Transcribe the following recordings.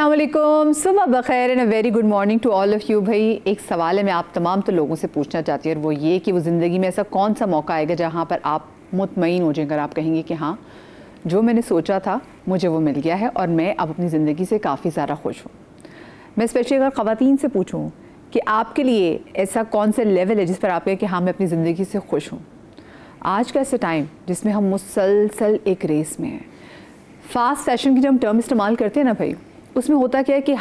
अस्सलाम वालेकुम, सुबह बखैर and a very good morning to all of you. भाई एक सवाल है मैं आप तमाम तो लोगों से पूछना चाहती हूँ और वो ये कि वो ज़िंदगी में ऐसा कौन सा मौका आएगा जहाँ पर आप मुतमईन हो जाएंगे, आप कहेंगे कि हाँ जो मैंने सोचा था मुझे वो मिल गया है और मैं अब अपनी ज़िंदगी से काफ़ी ज़्यादा खुश हूँ। मैं स्पेशली अगर ख़वातीन से पूछूँ कि आपके लिए ऐसा कौन सा लेवल है जिस पर आप कहें कि हाँ मैं अपनी ज़िंदगी से खुश हूँ। आज का ऐसा टाइम जिसमें हम मुसलसल एक रेस में हैं, फास्ट फैशन की जब हम टर्म इस्तेमाल करते हैं ना भाई, उसमें होता क्या है कि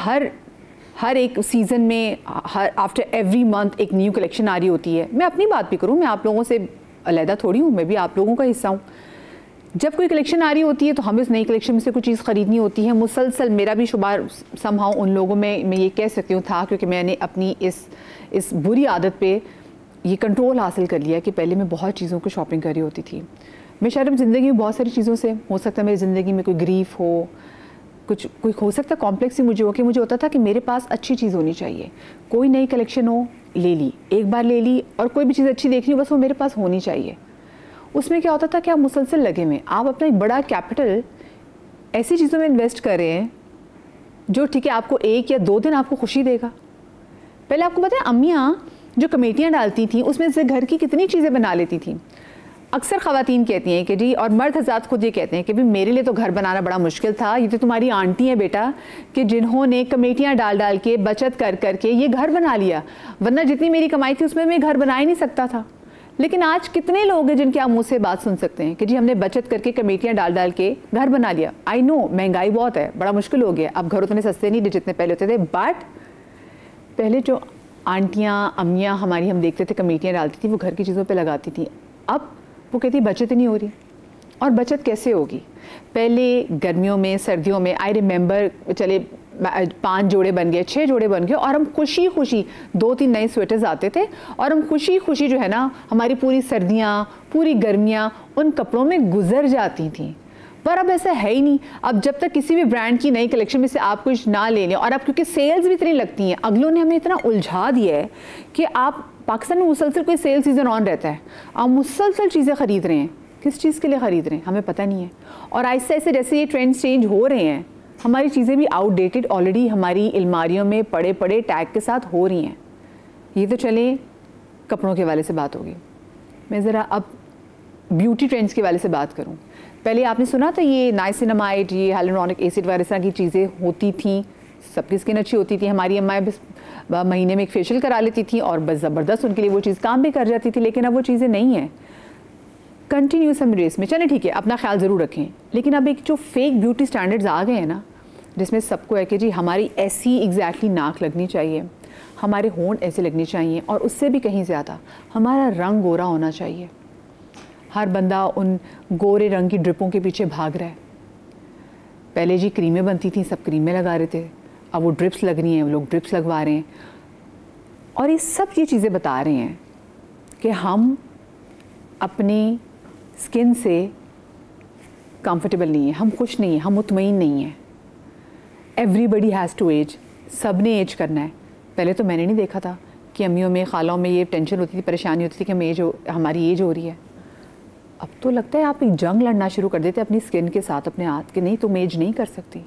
हर एक सीज़न में आफ्टर एवरी मंथ एक न्यू कलेक्शन आ रही होती है। मैं अपनी बात भी करूँ, मैं आप लोगों से अलहदा थोड़ी हूँ, मैं भी आप लोगों का हिस्सा हूँ। जब कोई कलेक्शन आ रही होती है तो हमें उस नई कलेक्शन में से कुछ चीज़ ख़रीदनी होती है। मुसलसल मेरा भी शुमार समहाउ उन लोगों में मैं ये कह सकती हूँ था, क्योंकि मैंने अपनी इस बुरी आदत पे ये कंट्रोल हासिल कर लिया कि पहले मैं बहुत चीज़ों को शॉपिंग कर रही होती थी। मैं शायद ज़िंदगी में बहुत सारी चीज़ों से, हो सकता है मेरी ज़िंदगी में कोई ग्रीफ हो, कोई हो सकता है कॉम्प्लेक्स ही मुझे हो, कि मुझे होता था कि मेरे पास अच्छी चीज़ होनी चाहिए। कोई नई कलेक्शन हो, ले ली, एक बार ले ली, और कोई भी चीज़ अच्छी देखनी हो बस वो मेरे पास होनी चाहिए। उसमें क्या होता था कि आप मुसलसल लगे में, आप अपना एक बड़ा कैपिटल ऐसी चीज़ों में इन्वेस्ट कर रहे हैं जो ठीक है आपको 1 या 2 दिन आपको खुशी देगा। पहले आपको पता है अम्मियाँ जो कमेटियाँ डालती थी उसमें से घर की कितनी चीज़ें बना लेती थी। अक्सर ख़वातीन कहती हैं कि जी, और मर्द हज़रात खुद ये कहते हैं कि भी मेरे लिए तो घर बनाना बड़ा मुश्किल था, ये तो तुम्हारी आंटी है बेटा कि जिन्होंने कमेटियाँ डाल के बचत कर के ये घर बना लिया, वरना जितनी मेरी कमाई थी उसमें मैं घर बना ही नहीं सकता था। लेकिन आज कितने लोग हैं जिनके आप मुँह से बात सुन सकते हैं कि जी हमने बचत करके कमेटियाँ डाल के घर बना लिया। आई नो महंगाई बहुत है, बड़ा मुश्किल हो गया, अब घर उतने सस्ते नहीं जितने पहले होते थे, बट पहले जो आंटियाँ अम्मियाँ हमारी हम देखते थे कमेटियाँ डालती थी वो घर की चीज़ों पे लगाती थी। अब वो कहती बचत ही नहीं हो रही, और बचत कैसे होगी। पहले गर्मियों में सर्दियों में आई रिमेंबर, चले 5 जोड़े बन गए, 6 जोड़े बन गए, और हम खुशी 2-3 नए स्वेटर्स आते थे और हम खुशी जो है ना हमारी पूरी सर्दियाँ पूरी गर्मियाँ उन कपड़ों में गुजर जाती थी। पर अब ऐसा है ही नहीं। अब जब तक किसी भी ब्रांड की नई कलेक्शन में से आप कुछ ना ले लें, और अब क्योंकि सेल्स भी इतनी लगती हैं, अगलों ने हमें इतना उलझा दिया है कि आप पाकिस्तान में मुसलसल कोई सेल सीज़न ऑन रहता है, आप मुसलसल चीज़ें ख़रीद रहे हैं। किस चीज़ के लिए ख़रीद रहे हैं हमें पता नहीं है। और ऐसे ऐसे जैसे ये ट्रेंड्स चेंज हो रहे हैं, हमारी चीज़ें भी आउटडेटेड ऑलरेडी हमारी अलमारियों में पड़े टैग के साथ हो रही हैं। ये तो चले कपड़ों के हवाले से बात होगी। मैं ज़रा अब ब्यूटी ट्रेंड्स के हवाले से बात करूँ। पहले आपने सुना था ये नाइसिनामाइड, ये हाइलुरोनिक एसिड वगैरह तरह की चीज़ें होती थी, सबकी स्किन अच्छी होती थी। हमारी अम्माएं बस महीने में एक फेशियल करा लेती थी और बस ज़बरदस्त उनके लिए वो चीज़ काम भी कर जाती थी। लेकिन अब वो चीज़ें नहीं हैं। कंटिन्यूस हम रेस में चलें, ठीक है अपना ख्याल ज़रूर रखें, लेकिन अब एक जो फेक ब्यूटी स्टैंडर्ड्स आ गए हैं ना, जिसमें सबको है कि जी हमारी ऐसी एग्जैक्टली नाक लगनी चाहिए, हमारे होंठ ऐसे लगने चाहिए, और उससे भी कहीं ज़्यादा हमारा रंग गोरा होना चाहिए। हर बंदा उन गोरे रंग की ड्रिपों के पीछे भाग रहा है। पहले जी क्रीमें बनती थी, सब क्रीमें लगा रहे थे, अब वो ड्रिप्स लग रही हैं, वो लोग ड्रिप्स लगवा रहे हैं। और ये सब ये चीज़ें बता रहे हैं कि हम अपनी स्किन से कंफर्टेबल नहीं है, हम खुश नहीं हैं, हम मुतमईन नहीं हैं। एवरीबडी हैज़ टू एज, सब ने एज करना है। पहले तो मैंने नहीं देखा था कि अम्मियों में खालों में ये टेंशन होती थी, परेशानी होती थी कि हमारी एज हो रही है। अब तो लगता है आप एक जंग लड़ना शुरू कर देते अपनी स्किन के साथ, अपने हाथ के, नहीं तुम एज नहीं कर सकती।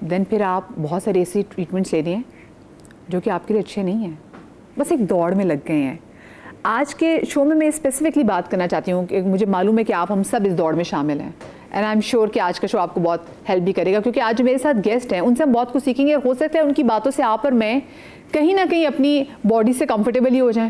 देन फिर आप बहुत सारे ऐसे ट्रीटमेंट्स ले रहे हैं जो कि आपके लिए अच्छे नहीं हैं, बस एक दौड़ में लग गए हैं। आज के शो में मैं स्पेसिफिकली बात करना चाहती हूँ कि मुझे मालूम है कि आप हम सब इस दौड़ में शामिल हैं, एंड आई एम श्योर कि आज का शो आपको बहुत हेल्प भी करेगा, क्योंकि आज मेरे साथ गेस्ट हैं, उनसे हम बहुत कुछ सीखेंगे। हो सकता है उनकी बातों से आप और मैं कहीं ना कहीं अपनी बॉडी से कंफर्टेबल ही हो जाएं,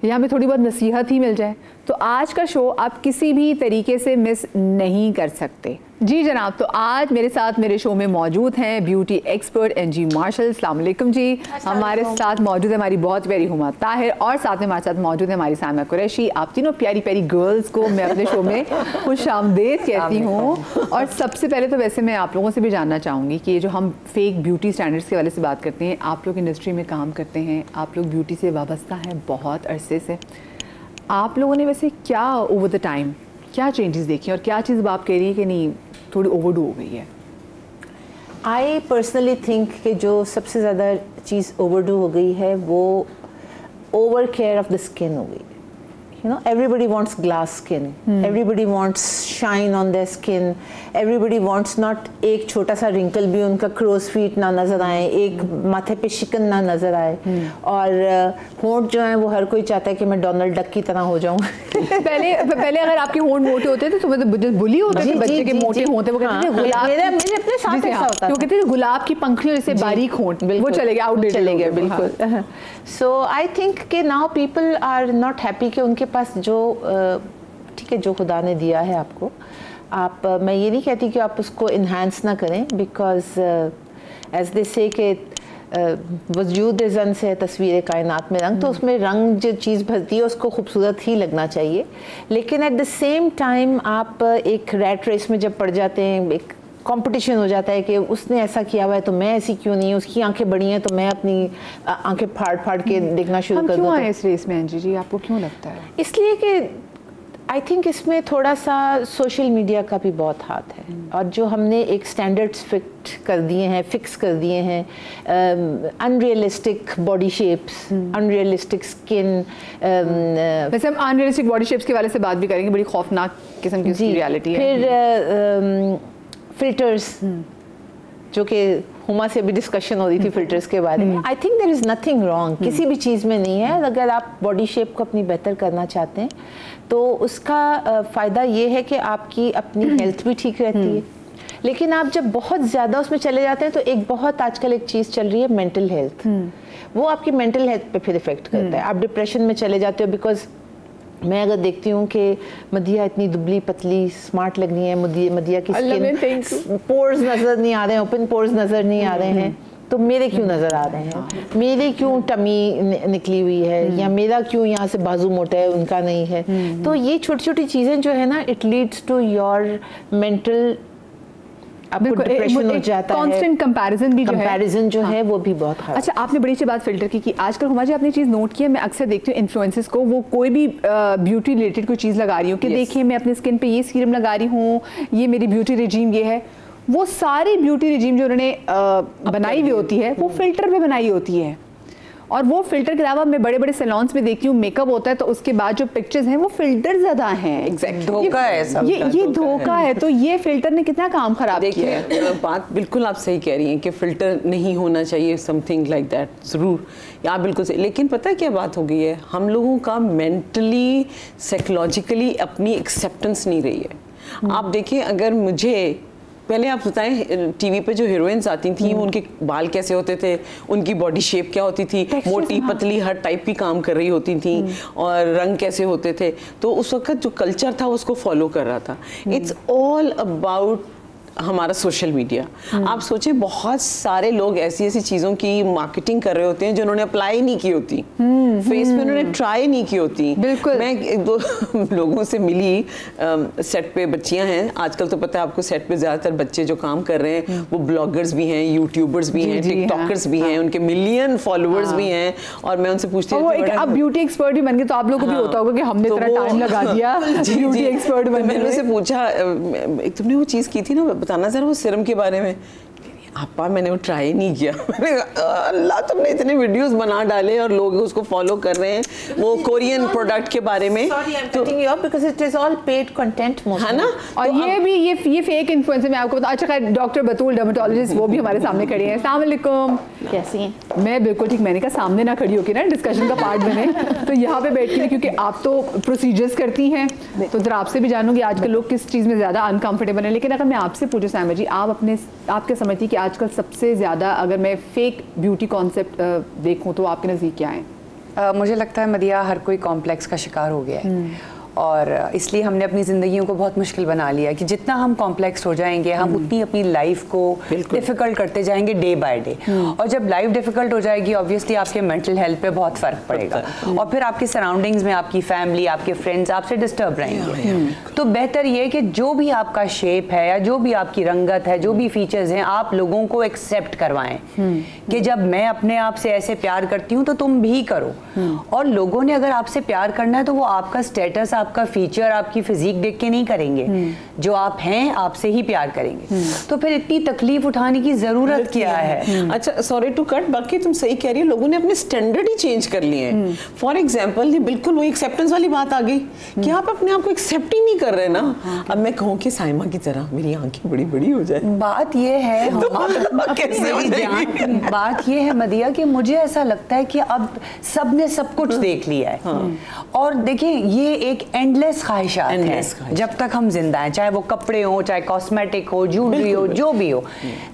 या हमें थोड़ी बहुत नसीहत ही मिल जाए। तो आज का शो आप किसी भी तरीके से मिस नहीं कर सकते। जी जनाब, तो आज मेरे साथ मेरे शो में मौजूद हैं ब्यूटी एक्सपर्ट एनजी मार्शल। अस्सलाम वालेकुम जी। हमारे साथ मौजूद है हमारी बहुत प्यारी हुमा ताहिर, और साथ में हमारे साथ मौजूद है हमारी सामा कुरैशी। आप तीनों प्यारी प्यारी गर्ल्स को मैं अपने शो में खुश आमदेद कहती हूँ। और सबसे पहले तो वैसे मैं आप लोगों से भी जानना चाहूँगी कि ये जो हम फेक ब्यूटी स्टैंडर्ड्स के वाले से बात करते हैं, आप लोग इंडस्ट्री में काम करते हैं, आप लोग ब्यूटी से वाबस्ता हैं बहुत अरसे से, आप लोगों ने वैसे क्या ओवर द टाइम क्या चेंजेस देखी, और क्या चीज़ आप कह रही है कि नहीं थोड़ी ओवरडू हो गई है? आई पर्सनली थिंक कि जो सबसे ज़्यादा चीज़ ओवरडू हो गई है वो over care of the skin हो गई। You know, everybody wants glass skin. Everybody wants shine on their skin. Everybody wants not एक छोटा सा wrinkle भी उनका crow's feet ना नजर आए, एक माथे पे शिकन ना नजर आए, और होंठ जो है वो हर कोई चाहता है कि मैं डोनाल्ड डक की तरह हो जाऊं। पहले अगर आपके होंठ मोटे होते थे तो मतलब बुली होते थे बच्चे के मोटे होते, वो कहते थे गुलाब, मेरे अपने साथ ऐसा होता था, वो कहते थे गुलाब की पंखुड़ियों जैसे बारीक होंठ, वो चले गए, आउटडेटेड चले गए बिल्कुल। सो आई थिंक कि now people are not happy कि उनके पास जो ठीक है जो खुदा ने दिया है आपको, आप मैं ये नहीं कहती कि आप उसको इन्हांस ना करें, बिकॉज एज दे से कि वजूद ज़न से तस्वीर कायनात में रंग, तो उसमें रंग जो चीज़ भरती है उसको खूबसूरत ही लगना चाहिए, लेकिन एट द सेम टाइम आप एक रैट रेस में जब पड़ जाते हैं, एक कंपटीशन हो जाता है कि उसने ऐसा किया हुआ है तो मैं ऐसी क्यों नहीं, उसकी आंखें बड़ी हैं तो मैं अपनी आंखें फाड़ फाड़ के देखना शुरू कर दूँ। क्यों आए इस रेस में अंजी जी, आपको क्यों लगता है? इसलिए कि आई थिंक इसमें थोड़ा सा सोशल मीडिया का भी बहुत हाथ है, और जो हमने एक स्टैंडर्ड्स फिक्स कर दिए हैं, unrealistic body shapes, unrealistic skin. वैसे हम अनरियलिस्टिक बॉडी शेप्स के वाले से बात भी करेंगे, बड़ी खौफनाक किस्म की उसकी रियलिटी है। फिर फिल्टर्स, जो कि हुमा से भी डिस्कशन हो रही थी फिल्टर्स के बारे में, I think there is nothing wrong, किसी भी चीज़ में नहीं है। अगर आप बॉडी शेप को अपनी बेहतर करना चाहते हैं तो उसका फ़ायदा ये है कि आपकी अपनी हेल्थ भी ठीक रहती है, लेकिन आप जब बहुत ज़्यादा उसमें चले जाते हैं तो एक बहुत आजकल एक चीज़ चल रही है मेंटल हेल्थ, वो आपकी मेंटल हेल्थ पे फिर इफ़ेक्ट करता है, आप डिप्रेशन में चले जाते हो। बिकॉज मैं अगर देखती हूँ कि मदिया इतनी दुबली पतली स्मार्ट लग रही है, मदिया की स्किन पोर्स नज़र नहीं आ रहे हैं, ओपन पोर्स नज़र नहीं आ रहे हैं, तो मेरे क्यों नज़र आ रहे हैं, मेरे क्यों टमी निकली हुई है, या मेरा क्यों यहाँ से बाजू मोटा है उनका नहीं है। तो ये छोटी छोटी चीज़ें जो है ना, it leads to your mental, आपको डिप्रेशन हो जाता है, कांस्टेंट कंपैरिजन भी कंपैरिजन जो है वो भी बहुत है। अच्छा, आपने बड़ी अच्छी बात फिल्टर की आजकल हुमा जी, आपने चीज़ नोट किया, मैं अक्सर देखती हूँ इन्फ्लुएंसर्स को, वो कोई भी ब्यूटी रिलेटेड कोई चीज़ लगा रही हूँ कि देखिए मैं अपनी स्किन पे ये सीरम लगा रही हूँ, ये मेरी ब्यूटी रिजीम ये है, वो सारी ब्यूटी रिजीम जो उन्होंने बनाई हुई होती है वो फिल्टर पे बनाई होती है, और वो फिल्टर के अलावा मैं बड़े बड़े सैलून्स में देखती हूँ मेकअप होता है तो उसके बाद जो पिक्चर्स हैं वो फिल्टर ज़्यादा हैं। एग्जैक्ट धोखा है सब, ये धोखा है। तो ये फिल्टर ने कितना काम खराब किया है। देखिए बात बिल्कुल आप सही कह रही हैं कि फिल्टर नहीं होना चाहिए, समथिंग लाइक दैट, ज़रूर आप बिल्कुल सही, लेकिन पता है क्या बात हो गई है, हम लोगों का मेंटली साइकोलॉजिकली अपनी एक्सेप्टेंस नहीं रही है। आप देखिए, अगर मुझे पहले आप बताएं टीवी पे जो हीरोइंस आती थी उनके बाल कैसे होते थे, उनकी बॉडी शेप क्या होती थी, मोटी पतली हर टाइप की काम कर रही होती थी, और रंग कैसे होते थे, तो उस वक्त जो कल्चर था उसको फॉलो कर रहा था। इट्स ऑल अबाउट हमारा सोशल मीडिया। आप सोचें, बहुत सारे लोग ऐसी ऐसी चीज़ों की मार्केटिंग कर रहे होते हैं जो उन्होंने अप्लाई नहीं की होती, फेस पे उन्होंने ट्राई नहीं की होती। बिल्कुल। मैं एक दो लोगों से मिली, सेट पे बच्चियां हैं, आजकल तो पता है आपको सेट पे ज़्यादातर बच्चे जो काम कर रहे हैं वो ब्लॉगर्स भी हैं, यूट्यूबर्स भी हैं, टिकटॉकर्स भी हैं, उनके मिलियन फॉलोअर्स भी हैं, और मैं उनसे पूछती हूँ अब ब्यूटी एक्सपर्ट भी बन गए, तो आप लोगों को भी होता होगा कि हमने इतना टाइम लगा दिया ब्यूटी एक्सपर्ट बनने में। मैंने उनसे पूछा, तुमने वो चीज़ की थी ना, बताना ज़रा वो सीरम के बारे में। आपा मैंने वो ट्राई नहीं किया। अल्लाह, तुमने इतने वीडियोस बना डाले और लोग उसको फॉलो कर रहे हैं वो कोरियन प्रोडक्ट के बारे में। तो because it is all paid content है ना, और तो ये भी ये फेक इन्फ्लुएंसर मैं आपको बता। अच्छा खैर, डॉक्टर बतूल डर्मेटोलॉजिस्ट वो भी हमारे सामने खड़े हैं। अस्सलाम वालेकुम, कैसी हैं? मैं बिल्कुल ठीक। मैंने कहा सामने ना खड़ी होकर ना डिस्कशन का पार्ट बने, तो यहाँ पे बैठ के, क्योंकि आप तो प्रोसीजर्स करती हैं, तो जरा आपसे भी जानूंगी आजकल लोग किस चीज़ में ज़्यादा अनकंफर्टेबल हैं। लेकिन अगर मैं आपसे पूछूँ साइमा जी, आप क्या समझती कि आजकल सबसे ज़्यादा अगर मैं फेक ब्यूटी कॉन्सेप्ट देखूं तो आपके नज़दीक क्या है? मुझे लगता है मदिया, हर कोई कॉम्प्लेक्स का शिकार हो गया है, और इसलिए हमने अपनी ज़िंदगियों को बहुत मुश्किल बना लिया कि जितना हम कॉम्प्लेक्स हो जाएंगे हम उतनी अपनी लाइफ को डिफ़िकल्ट करते जाएंगे डे बाय डे, और जब लाइफ डिफ़िकल्ट हो जाएगी ऑब्वियसली आपके मेंटल हेल्थ पे बहुत फ़र्क पड़ेगा, और फिर आपके सराउंडिंग्स में आपकी फैमिली, आपके फ्रेंड्स आपसे डिस्टर्ब रहेंगे। तो बेहतर ये कि जो भी आपका शेप है या जो भी आपकी रंगत है, जो भी फीचर्स हैं, आप लोगों को एक्सेप्ट करवाएं कि जब मैं अपने आप से ऐसे प्यार करती हूँ तो तुम भी करो, और लोगों ने अगर आपसे प्यार करना है तो वो आपका स्टेटस, आपका फीचर, आपकी फिजिक देख के नहीं करेंगे, जो आप हैं आपसे ही प्यार करेंगे। तो फिर इतनी तकलीफ उठाने की जरूरत क्या है? अच्छा सॉरी टू कट, बाकी तुम सही कह रही हो, लोगों ने अपने स्टैंडर्ड ही चेंज कर लिए हैं। फॉर एग्जाम्पल ये बिल्कुल वो एक्सेप्टेंस वाली बात आ गई कि आप अपने आप को एक्सेप्ट ही नहीं कर रहे ना। अब मैं कहूँ कि साइमा की तरह मेरी आंखें बड़ी बड़ी हो जाए, बात ये है बात ये है मदिया कि मुझे ऐसा लगता है कि अब सब ने सब कुछ देख लिया है। और देखिए ये एक एंडलेस ख्वाहिशात है जब तक हम जिंदा हैं, चाहे वो कपड़े हो, चाहे कॉस्मेटिक हो, ज्वेलरी हो, जो भी हो।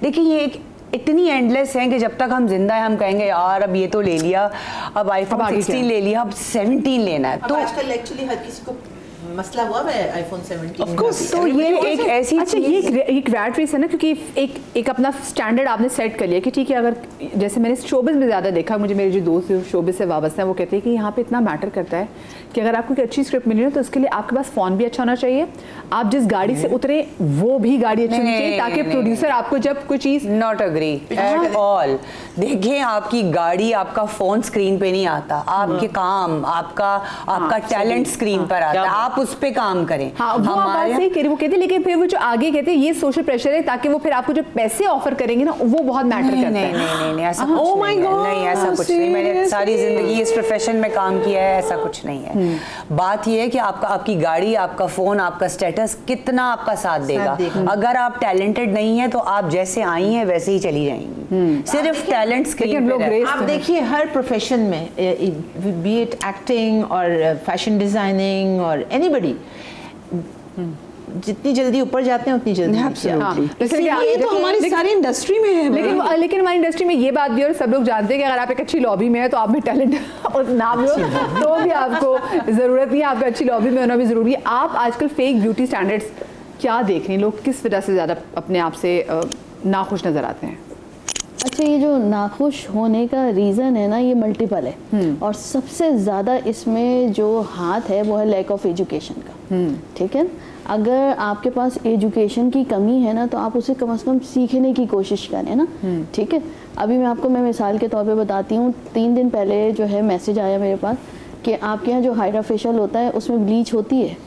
देखिए ये एक इतनी एंडलेस है कि जब तक हम जिंदा हैं हम कहेंगे यार अब ये तो ले लिया, अब आईफोन 16 ले लिया, अब 17 लेना है। तो आजकल एक्चुअली हर किसी को मसला हुआ है आईफोन 17। ऑफ कोर्स, तो ये एक ऐसी अच्छा ये एक रैट रेस है ना, क्योंकि एक अपना स्टैंडर्ड आपने सेट कर लिया कि ठीक है, अगर जैसे मैंने शोबिज़ में ज़्यादा देखा, मुझे मेरे जो दोस्त शोबिज़ से वाबस्ते हैं वो कहते हैं कि यहाँ पे इतना मैटर करता है कि अगर आपको एक अच्छी स्क्रिप्ट मिली है तो उसके लिए आपके पास फ़ोन भी अच्छा होना चाहिए, आप जिस गाड़ी से उतरे वो भी गाड़ी अच्छी होनी चाहिए, ताकि प्रोड्यूसर आपको जब कोई चीज़ नॉट अग्री एट ऑल। देखिए आपकी गाड़ी, आपका फ़ोन स्क्रीन पे नहीं आता, आपके काम, आपका टैलेंट स्क्रीन पर आता है, आप उस पे काम करें। हाँ, वो बात सही कह रही, वो कहते हैं, लेकिन फिर वो जो आगे कहते हैं ये सोशल प्रेशर है, ताकि वो फिर आपको जो पैसे ऑफर करेंगे ना वो बहुत मैटर करता है। नहीं ऐसा कुछ नहीं, ऐसा कुछ नहीं। मैंने सारी जिंदगी इस प्रोफेशन में काम किया है, ऐसा कुछ नहीं है। बात ये है कि आपकी गाड़ी, आपका फोन, आपका स्टेटस कितना आपका साथ देगा। अगर आप टैलेंटेड नहीं है तो आप जैसे आई हैं वैसे ही चली जाएंगी। सिर्फ टैलेंट स्क्रीन पे। आप देखिए हर प्रोफेशन में, बी इट एक्टिंग और फैशन डिजाइनिंग और एनीबडी, जितनी जल्दी ऊपर जाते हैं उतनी जल्दी। ये तो हमारी सारी इंडस्ट्री में है। लेकिन हमारी इंडस्ट्री में ये बात भी, और सब लोग जानते हैं कि अगर आप एक अच्छी लॉबी में है तो आप में टैलेंट और ना भी हो तो भी आपको जरूरत नहीं है, आपको अच्छी लॉबी में होना भी जरूरी है। आप आजकल फेक ब्यूटी स्टैंडर्ड्स क्या देख रहे हैं, लोग किस वजह से ज़्यादा अपने आप से नाखुश नज़र आते हैं? अच्छा, ये जो नाखुश होने का रीज़न है ना, ये मल्टीपल है, और सबसे ज़्यादा इसमें जो हाथ है वो है लैक ऑफ एजुकेशन का। ठीक है, अगर आपके पास एजुकेशन की कमी है ना तो आप उसे कम से कम सीखने की कोशिश करें ना। ठीक है, अभी मैं मिसाल के तौर पे बताती हूँ, 3 दिन पहले जो है मैसेज आया मेरे पास कि आपके यहाँ जो हाइड्रा फेशियल होता है उसमें ब्लीच होती है।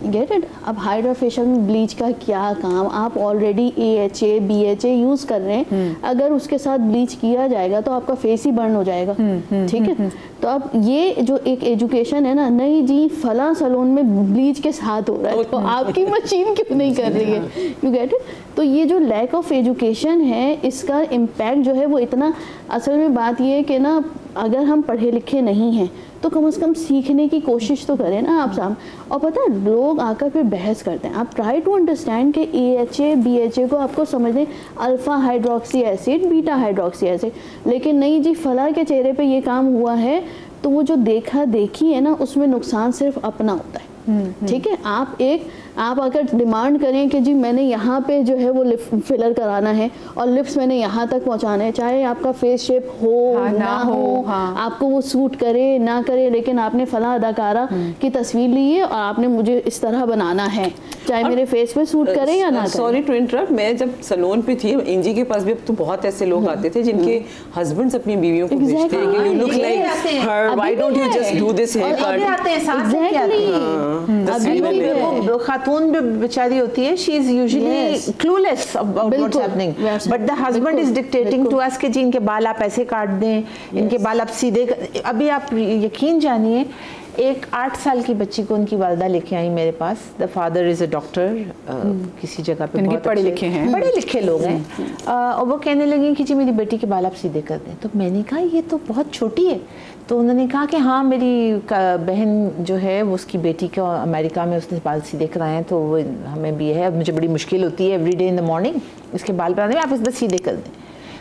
Get it? अब हाइड्रा फेशियल में ब्लीच का क्या काम, आप ऑलरेडी AHA BHA यूज़ कर रहे हैं, अगर उसके साथ ब्लीच किया जाएगा तो आपका फेस ही बर्न हो जाएगा। ठीक है, तो अब ये जो एक एजुकेशन है ना, नहीं जी फला सैलून में ब्लीच के साथ हो रहा है तो आपकी मशीन क्यों नहीं कर रही है? You get it? तो ये जो लैक ऑफ एजुकेशन है, इसका इम्पैक्ट जो है वो इतना, असल में बात ये है कि ना अगर हम पढ़े लिखे नहीं हैं तो कम से कम सीखने की कोशिश तो करें ना आप साहब। और पता है लोग आकर फिर बहस करते हैं, आप ट्राई टू अंडरस्टैंड कि AHA BHA को आपको समझ लें alpha hydroxy acid, beta hydroxy acid, लेकिन नहीं जी फला के चेहरे पे ये काम हुआ है, तो वो जो देखा देखी है ना उसमें नुकसान सिर्फ अपना होता है। ठीक है, आप अगर डिमांड करें कि जी मैंने यहाँ पे जो है वो लिप फिलर कराना है और लिप्स मैंने यहाँ तक पहुँचाना है, चाहे आपका फेस शेप हो ना हो, आपको वो सूट करे ना करे, लेकिन आपने फला अदाकारा की तस्वीर ली है और आपने मुझे इस तरह बनाना है, चाहे मेरे फेस पे सूट करे या ना करे। सॉरी टू इंटरप्ट, मैं जब सैलून पे थी इंजी के पास भी अब तो बहुत ऐसे लोग आते थे जिनके हस्बैंड्स अपनी बीवियों को भेजते हैं कि you look like her, why don't you just do this haircut. खातून भी बेचारी होती है, she is usually clueless about what's happening, but the husband is dictating to us कि जी इनके बाल आप ऐसे काट दें, इनके बाल आप सीधे अभी आप यकीन जानिए, एक 8 साल की बच्ची को उनकी वालदा लेके आई मेरे पास। The father is a doctor, किसी जगह पे बहुत पढ़े लिखे हैं, बड़े लिखे लोग हैं, और वो कहने लगी कि जी मेरी बेटी के बाल आप सीधे कर दें। तो मैंने कहा ये तो बहुत छोटी है। तो उन्होंने कहा कि हाँ मेरी बहन जो है वो उसकी बेटी को अमेरिका में उसने बाल सीधे कराए हैं, तो वो हमें भी है, मुझे बड़ी मुश्किल होती है every day in the morning इसके बाल बनाने में, आप इस बस सीधे कर दें,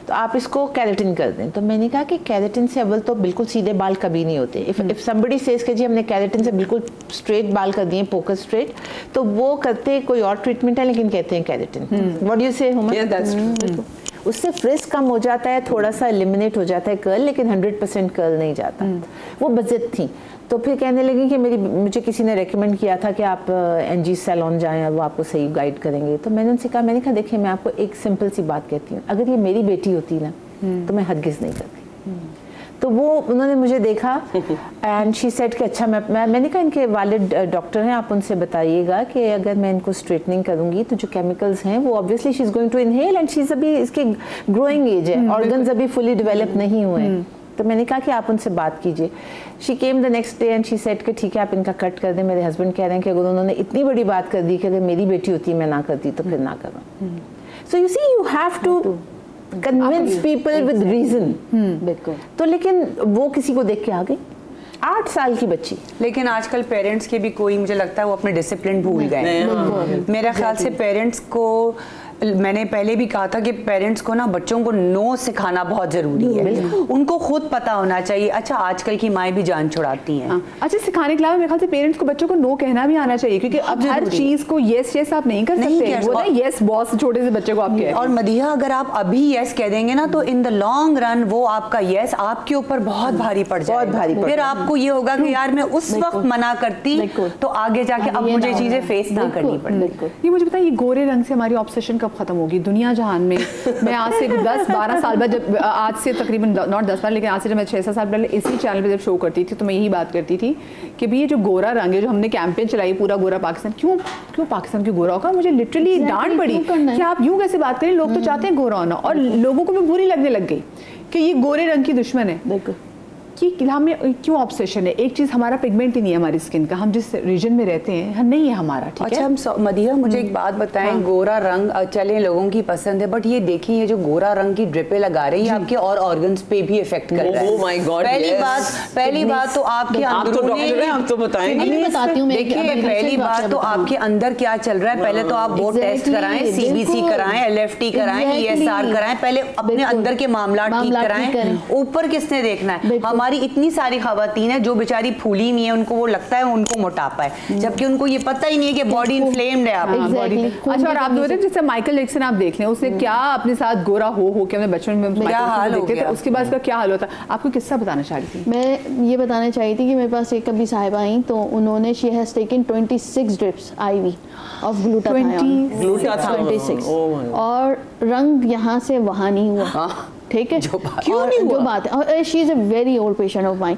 तो आप इसको केराटिन कर दें। तो मैंने कहा कि केराटिन से अव्वल तो बिल्कुल सीधे बाल कभी नहीं होते। इफ समबडी सेज कि जी हमने केराटिन से बिल्कुल स्ट्रेट बाल कर दिए, पोकर स्ट्रेट, तो वो करते कोई और ट्रीटमेंट है लेकिन कहते हैं केराटिन। व्हाट डू यू से हुमा? उससे फ्रिज कम हो जाता है, थोड़ा सा एलिमिनेट हो जाता है कर्ल, लेकिन 100% कर्ल नहीं जाता। वो बजट थी। तो फिर कहने लगी कि मुझे किसी ने रेकमेंड किया था कि आप NG सैलून जाएं और वो आपको सही गाइड करेंगे। तो मैंने उनसे कहा देखिए मैं आपको एक सिंपल सी बात कहती हूँ, अगर ये मेरी बेटी होती ना तो मैं हरगिज़ नहीं करती। तो वो उन्होंने मुझे देखा एंड शी सेड कि अच्छा मैंने कहा इनके वालिद डॉक्टर हैं, आप उनसे बताइएगा कि अगर मैं इनको स्ट्रेटनिंग करूंगी तो जो केमिकल्स हैं वो obviously she is going to inhale and she is अभी इसकी ग्रोइंग एज है, ऑर्गन्स अभी फुली डेवलप नहीं हुए हैं। तो मैंने कहा कि आप उनसे बात कीजिए। She came the next day and she said कि ठीक है आप इनका कट कर दें। मेरे हस्बैंड कह रहे हैं कि अगर उन्होंने इतनी बड़ी बात कर दी कि अगर मेरी बेटी होती मैं ना करती तो फिर ना करो। So you see you have to convince people with reason. बिल्कुल। तो लेकिन वो किसी को देख के आ गई, 8 साल की बच्ची। लेकिन आजकल पेरेंट्स के भी कोई, मुझे लगता है वो अपने डिसिप्लिन भूल गए। मेरा ख्याल से पेरेंट्स को, मैंने पहले भी कहा था कि पेरेंट्स को ना बच्चों को नो सिखाना बहुत जरूरी है। उनको खुद पता होना चाहिए। अच्छा आजकल की माएँ भी जान छुड़ाती हैं। अच्छा, सिखाने के अलावा मेरे ख्याल से पेरेंट्स को बच्चों को नो कहना भी आना चाहिए, क्योंकि अब हर चीज को यस यस आप नहीं कर सकते। वो ना यस बॉस छोटे से बच्चे को आप कह। और मदीहा अगर आप अभी यस कह देंगे ना तो इन द लॉन्ग रन वो आपका यस आपके ऊपर बहुत भारी पड़ जाएगा। बहुत भारी। फिर आपको ये होगा कि यार मैं उस वक्त मना करती तो आगे जाके अब मुझे चीजें फेस ना करनी पड़े। ये मुझे बताइए, गोरे रंग से हमारी ऑब्सेशन कब खत्म होगी दुनिया जहान में? मैं आज से 10-12 साल बाद, जब आज से तकरीबन नॉट 10 साल, लेकिन आज से जब मैं 6-7 साल पहले इसी चैनल पे जब शो करती थी तो मैं यही बात करती थी कि भाई ये जो गोरा रंग है, जो हमने कैंपेन चलाई पूरा गोरा पाकिस्तान, क्यों पाकिस्तान क्यों गोरा होगा? मुझे लिटरली डांट पड़ी कि आप यूं कैसे बात करें, लोग तो चाहते हैं गोरा होना। और लोगों को भी बुरी लगने लग गई कि ये गोरे रंग की दुश्मन है। कि हमें क्यों ऑब्सेशन है? एक चीज, हमारा पिगमेंट ही नहीं है हमारी स्किन का, हम जिस रीजन में रहते हैं नहीं है हमारा। ठीक अच्छा, हम मदीहा मुझे एक बात बताएं, गोरा रंग चले लोगों की पसंद है, बट ये देखिए ये जो गोरा रंग की ड्रिपें लगा रही है आपके और ऑर्गन्स पे भी इफेक्ट कर रहा है। Oh my God. पहली बात तो आपके अंदरूनी, आप तो बताएंगे। देखिए पहली बात तो आपके अंदर क्या चल रहा है, पहले तो आप वो टेस्ट कराएं, सीबीसी कराएं, एलएफटी कराएं, ईएसआर कराएं, पहले अपने अंदर के मामला ठीक कराएं। ऊपर किसने देखना है? हमारी इतनी सारी खवातीन है जो बेचारी फूली नहीं है, उनको वो लगता है उनको मोटापा है, जबकि उनको ये पता ही नहीं है कि बॉडी इन्फ्लेम्ड है आपकी बॉडी। अच्छा, और आप बोलते जैसे माइकल जैक्सन आप देख लें, उसने क्या अपने साथ गोरा हो के अपने बचपन में क्या हाल देखते थे, उसके बाद उसका क्या हाल होता। आपको किस्सा बताना चाह रही थी? मैं ये बताना चाही थी कि मेरे पास एक कभी साहिबा आई तो उन्होंने she has taken 26 drips IV of glutathione 26 और रंग यहाँ से वहाँ नहीं हुआ। ठीक है, क्यों नहीं हुआ? जो बात है, और she is a very old patient of mine.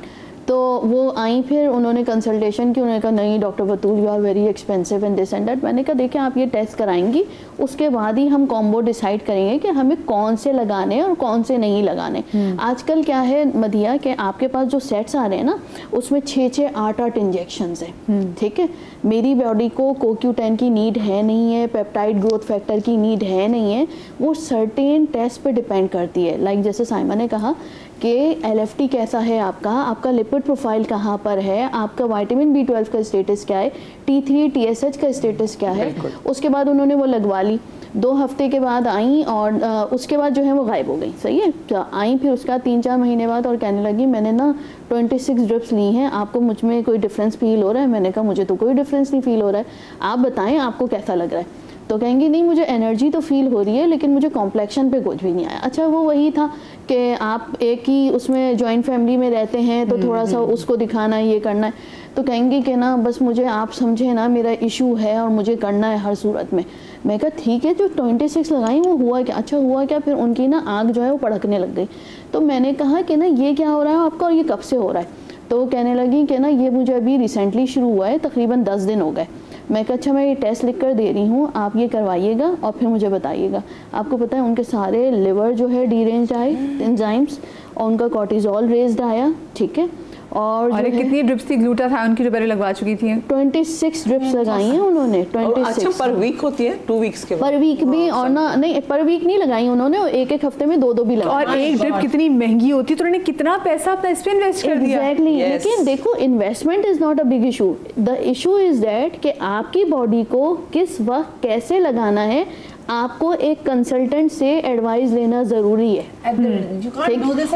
तो वो आई, फिर उन्होंने कंसल्टेशन की, उन्होंने कहा नहीं doctor Batool you are very expensive and this and that. मैंने कहा देखिए आप ये टेस्ट कराएंगी, उसके बाद ही हम कॉम्बो डिसाइड करेंगे कि हमें कौन से लगाने हैं और कौन से नहीं लगाने। आजकल क्या है मदिया कि आपके पास जो सेट्स आ रहे हैं ना, उसमें 6-6, 8-8 इंजेक्शंस हैं। ठीक है, मेरी बॉडी को CoQ10 की नीड है नहीं है, पेप्टाइड ग्रोथ फैक्टर की नीड है नहीं है, वो सर्टेन टेस्ट पे डिपेंड करती है। लाइक जैसे साइमा ने कहा कि LFT कैसा है आपका लिपिड प्रोफाइल कहाँ पर है, आपका विटामिन B12 का स्टेटस क्या है, T3 TSH का स्टेटस क्या है। उसके बाद उन्होंने वो लगवा ली, 2 हफ्ते के बाद आई और उसके बाद जो है वो गायब हो गई। सही है, तो आई फिर उसका 3-4 महीने बाद और कहने लगी मैंने ना 26 ड्रिप्स ली हैं, आपको मुझ में कोई डिफरेंस फील हो रहा है? मैंने कहा मुझे तो कोई डिफरेंस नहीं फील हो रहा है, आप बताएं आपको कैसा लग रहा है। तो कहेंगी नहीं मुझे एनर्जी तो फील हो रही है लेकिन मुझे कॉम्प्लेक्शन पे कुछ भी नहीं आया। अच्छा, वो वही था कि आप एक ही उसमें जॉइंट फैमिली में रहते हैं तो थोड़ा सा उसको दिखाना है, ये करना है। तो कहेंगी कि ना बस मुझे आप समझे ना, मेरा इशू है और मुझे करना है हर सूरत में। मैं कहा ठीक है, जो 26 लगाई वो हुआ क्या? अच्छा हुआ क्या? फिर उनकी ना आँख जो है वो पड़कने लग गई। तो मैंने कहा कि ना ये क्या हो रहा है आपका और ये कब से हो रहा है? तो कहने लगी कि ना ये मुझे अभी रिसेंटली शुरू हुआ है, तकरीबन 10 दिन हो गए। मैं कहा अच्छा मैं ये टेस्ट लिख कर दे रही हूँ, आप ये करवाइएगा और फिर मुझे बताइएगा। आपको पता है उनके सारे लिवर जो है डीरेंज्ड आए, एंजाइम्स, और उनका कॉर्टिजोल रेज्ड आया। ठीक है, और कितनी ड्रिप्स थी ग्लूटाथायोन की जो पहले लगवा चुकी थी? 26 ड्रिप्स लगाई हैं उन्होंने। 26। अच्छा, पर वीक होती है? 2 वीक्स के बाद? पर वीक भी, और ना नहीं पर वीक नहीं लगाई उन्होंने, एक हफ्ते में 2-2 भी लगाई। और एक ड्रिप कितनी महंगी होती है, तो उन्होंने कितना पैसा अपना इस पे इन्वेस्ट कर दिया। एग्जैक्टली। लेकिन देखो investment is not a big issue, the issue is that कि आपकी बॉडी को किस वक्त कैसे लगाना है, आपको एक कंसल्टेंट से एडवाइस लेना जरूरी है।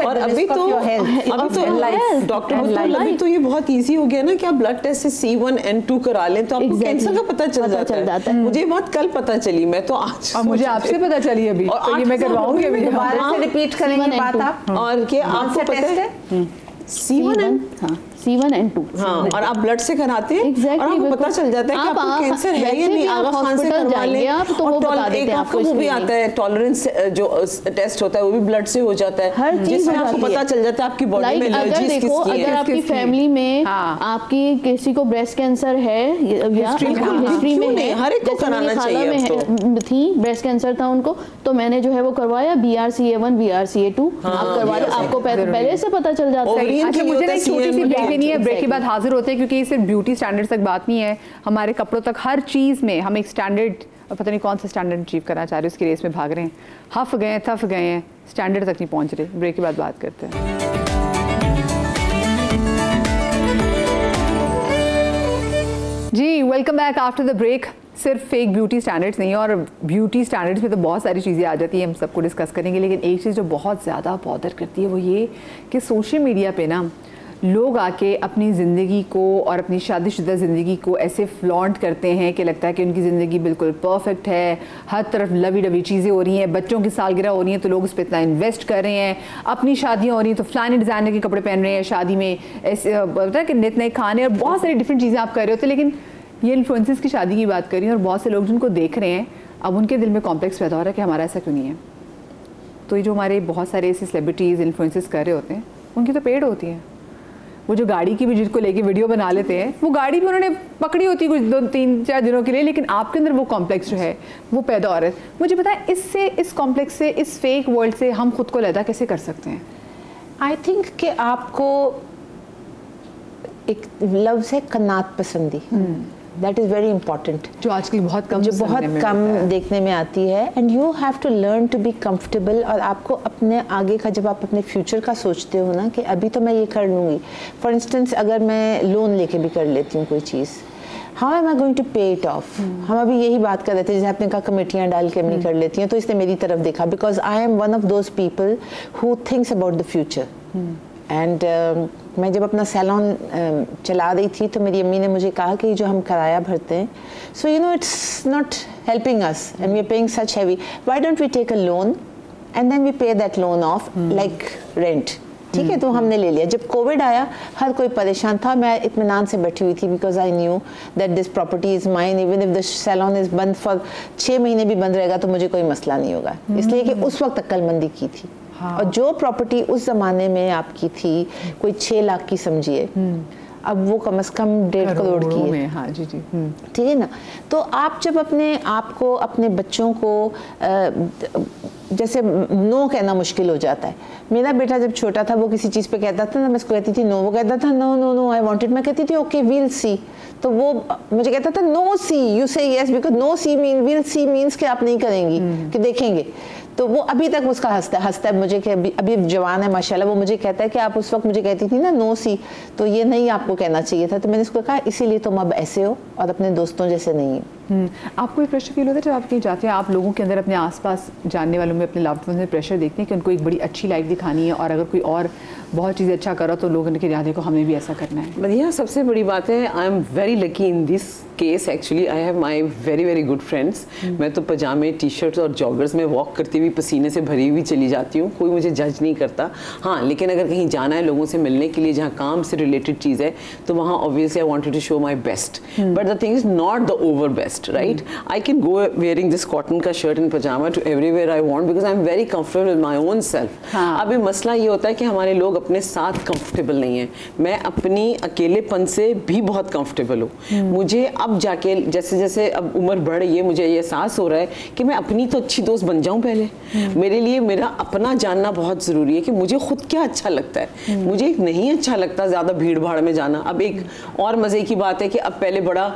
और अभी तो डॉक्टर अभी तो ये बहुत इजी हो गया ना कि आप ब्लड टेस्ट से C1N2 करा लें तो आपको कैंसर का पता चल जाता है। मुझे बात कल पता चली, मैं तो आज, और मुझे आपसे पता चली अभी, तो ये मैं करवाऊंगी अभी। दोबारा से रिपीट करेंगे बात आप। और क्या आपको पता है C1N? C1 and 2। हाँ, और आप ब्लड से कराते हैं Exactly, और आपको पता चल जाता है कि आपको कैंसर है या नहीं। आगा खान से करवा लें आप तो वो बता देते हैं आपको। वो भी आता है टॉलरेंस जो टेस्ट होता है, वो भी ब्लड से हो जाता है, हर चीज जिसमें आपको पता चल जाता है आपकी बॉडी में एलर्जीज किसकी है। अगर आपकी फैमिली में आपकी किसी को ब्रेस्ट कैंसर है या हिस्ट्री में है, हर एक को कराना चाहिए। थी ब्रेस्ट कैंसर था उनको, तो मैंने जो है वो करवाया BRCA1 BRCA2 आप करवा लो, आपको पहले से पता चल जाता है। अच्छा, मुझे ना छोटी सी ब्रेक लेनी है, ब्रेक के बाद हाजिर होते हैं, क्योंकि ये सिर्फ ब्यूटी स्टैंडर्ड तक बात नहीं है, हमारे कपड़ों तक हर चीज़ में हम एक स्टैंडर्ड, पता नहीं कौन सा स्टैंडर्ड अचीव करना चाह रहे हैं, उसकी रेस में भाग रहे हैं, हफ गए हैं, थफ गए हैं, स्टैंडर्ड तक नहीं पहुंच रहे। ब्रेक के बाद बात करते हैं। जी welcome back after the break. सिर्फ फेक ब्यूटी स्टैंडर्ड्स नहीं है, और ब्यूटी स्टैंडर्ड्स में तो बहुत सारी चीज़ें आ जाती हैं, हम सबको डिस्कस करेंगे, लेकिन एक चीज़ जो बहुत ज़्यादा बॉदर करती है वो ये कि सोशल मीडिया पे ना लोग आके अपनी ज़िंदगी को और अपनी शादीशुदा ज़िंदगी को ऐसे फ्लॉन्ट करते हैं कि लगता है कि उनकी ज़िंदगी बिल्कुल परफेक्ट है, हर तरफ लवी डवी चीज़ें हो रही हैं, बच्चों की सालगिरह हो रही हैं तो लोग उस पर इतना इन्वेस्ट कर रहे हैं, अपनी शादियाँ हो रही हैं तो फलाने डिज़ाइनर के कपड़े पहन रहे हैं शादी में, ऐसे पता है कि नित नए खाने और बहुत सारी डिफरेंट चीज़ें आप कर रहे होते हैं। लेकिन ये इन्फ्लुएंसर्स की शादी की बात करी और बहुत से लोग जिनको देख रहे हैं, अब उनके दिल में कॉम्प्लेक्स पैदा हो रहा है कि हमारा ऐसा क्यों नहीं है। तो ये जो हमारे बहुत सारे ऐसे सेलिब्रिटीज़ इन्फ्लुएंसर्स कर रहे होते हैं, उनकी तो पेड होती है। वो जो गाड़ी की भी जिसको लेके वीडियो बना लेते हैं, वो गाड़ी भी उन्होंने पकड़ी होती है कुछ 2-3-4 दिनों के लिए, लेकिन आपके अंदर वो कॉम्प्लेक्स जो है वो पैदा हो रहा है। मुझे बताएं, इससे, इस कॉम्प्लेक्स से, इस फेक वर्ल्ड से हम खुद को अलग कैसे कर सकते हैं? आई थिंक कि आपको एक लफ्ज़ है कनात पसंदी, दैट इज़ वेरी इंपॉर्टेंट, जो आजकल बहुत कम देखने में आती है। And you have to learn to be comfortable. और आपको अपने आगे का, जब आप अपने फ्यूचर का सोचते हो ना कि अभी तो मैं ये कर लूँगी, फॉर इंस्टेंस अगर मैं लोन लेके भी कर लेती हूँ कोई चीज़, how am I going to pay it off. हम अभी यही बात कर रहे थे, जैसे आपने कहा कमेटियाँ डाल के नहीं कर लेती हैं, तो इसने मेरी तरफ देखा, because I am one of those people who thinks about the future. And मैं जब अपना सैलून चला रही थी तो मेरी अम्मी ने मुझे कहा कि जो हम किराया भरते हैं, so you know it's not helping us and we are paying such heavy, why don't we take a loan and then we pay that loan off like rent. ठीक है, तो हमने ले लिया। जब कोविड आया हर कोई परेशान था, मैं इत्मीनान से बैठी हुई थी, because I knew that this property is mine, even if the salon is बंद फॉर 6 महीने भी बंद रहेगा तो मुझे कोई मसला नहीं होगा, इसलिए कि उस वक्त अक्लमंदी की थी। और जो प्रॉपर्टी उस ज़माने में आपकी थी कोई 6 लाख की समझिए, अब वो कम से कम 1.5 करोड़ की है। हाँ जी जी, ठीक है ना। तो आप जब अपने आप को, अपने बच्चों को जैसे नो कहना मुश्किल हो जाता है। मेरा बेटा जब छोटा था वो किसी चीज़ पे कहता था ना, मैं उसको कहती थी नो, वो कहता था no no no I want it, मैं कहती थी ओके वील सी, तो वो मुझे कहता था no see you say yes, because no see mean will see means कि आप नहीं करेंगी, कि देखेंगे। तो वो अभी तक उसका हंसता है मुझे कि अभी जवान है माशाल्लाह, वो मुझे कहता है कि आप उस वक्त मुझे कहती थी ना नो सी, तो ये नहीं आपको कहना चाहिए था। तो मैंने उसको कहा इसीलिए तुम अब ऐसे हो और अपने दोस्तों जैसे नहीं हो। आपको एक प्रेशर फील होता है जब आप कहीं जाते हैं, आप लोगों के अंदर अपने आसपास जानने वालों में, अपने लव्ड वंस में प्रेशर देखते हैं कि उनको एक बड़ी अच्छी लाइफ दिखानी है, और अगर कोई और बहुत चीज़ अच्छा करो तो लोगों ने कहा देखो हमें भी ऐसा करना है? बढ़िया, सबसे बड़ी बात है आई am very lucky in this case. Actually I have my very very good friends. मैं तो पजामे, टी शर्ट्स और जॉगर्स में वॉक करती हुई पसीने से भरी हुई चली जाती हूँ, कोई मुझे जज नहीं करता। हाँ, लेकिन अगर कहीं जाना है लोगों से मिलने के लिए जहाँ काम से रिलेटेड चीज़ है, तो वहाँ obviously I wanted to show my best, but the thing is not the over best, right? I can go wearing this cotton का shirt and pajama to everywhere I want because I'm very comfortable with my own self। अभी मसला ये होता है कि हमारे लोग अपने साथ कंफर्टेबल नहीं है। मैं अपनी अकेलेपन से भी बहुत कंफर्टेबल हूँ। मुझे अब जाके जैसे जैसे अब उम्र बढ़ रही है, मुझे ये एहसास हो रहा है कि मैं अपनी तो अच्छी दोस्त बन जाऊँ पहले। मेरे लिए मेरा अपना जानना बहुत ज़रूरी है कि मुझे खुद क्या अच्छा लगता है। मुझे नहीं अच्छा लगता ज़्यादा भीड़ भाड़ में जाना। अब एक और मज़े की बात है कि अब पहले बड़ा,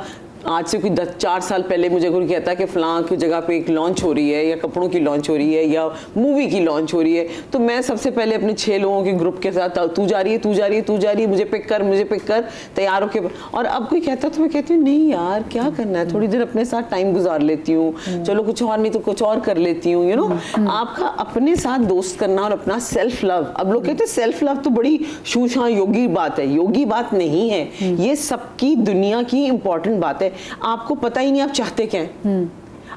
आज से कोई 10-4 साल पहले मुझे कोई कहता है कि फ़लाँ की जगह पे एक लॉन्च हो रही है, या कपड़ों की लॉन्च हो रही है, या मूवी की लॉन्च हो रही है, तो मैं सबसे पहले अपने 6 लोगों के ग्रुप के साथ तू जा रही है, तू जा रही है, तू जा रही है, मुझे पिक कर, तैयार होकर। और अब कोई कहता तो मैं कहती हूँ नहीं यार क्या करना है, थोड़ी देर अपने साथ टाइम गुजार लेती हूँ, चलो कुछ और नहीं तो कुछ और कर लेती हूँ, यू नो। आपका अपने साथ दोस्त करना और अपना सेल्फ लव। अब लोग कहते हैं सेल्फ लव तो बड़ी शूशां योगी बात है, योगी बात नहीं है, ये सबकी दुनिया की इंपॉर्टेंट बात है। आपको पता ही नहीं आप चाहते क्या हैं।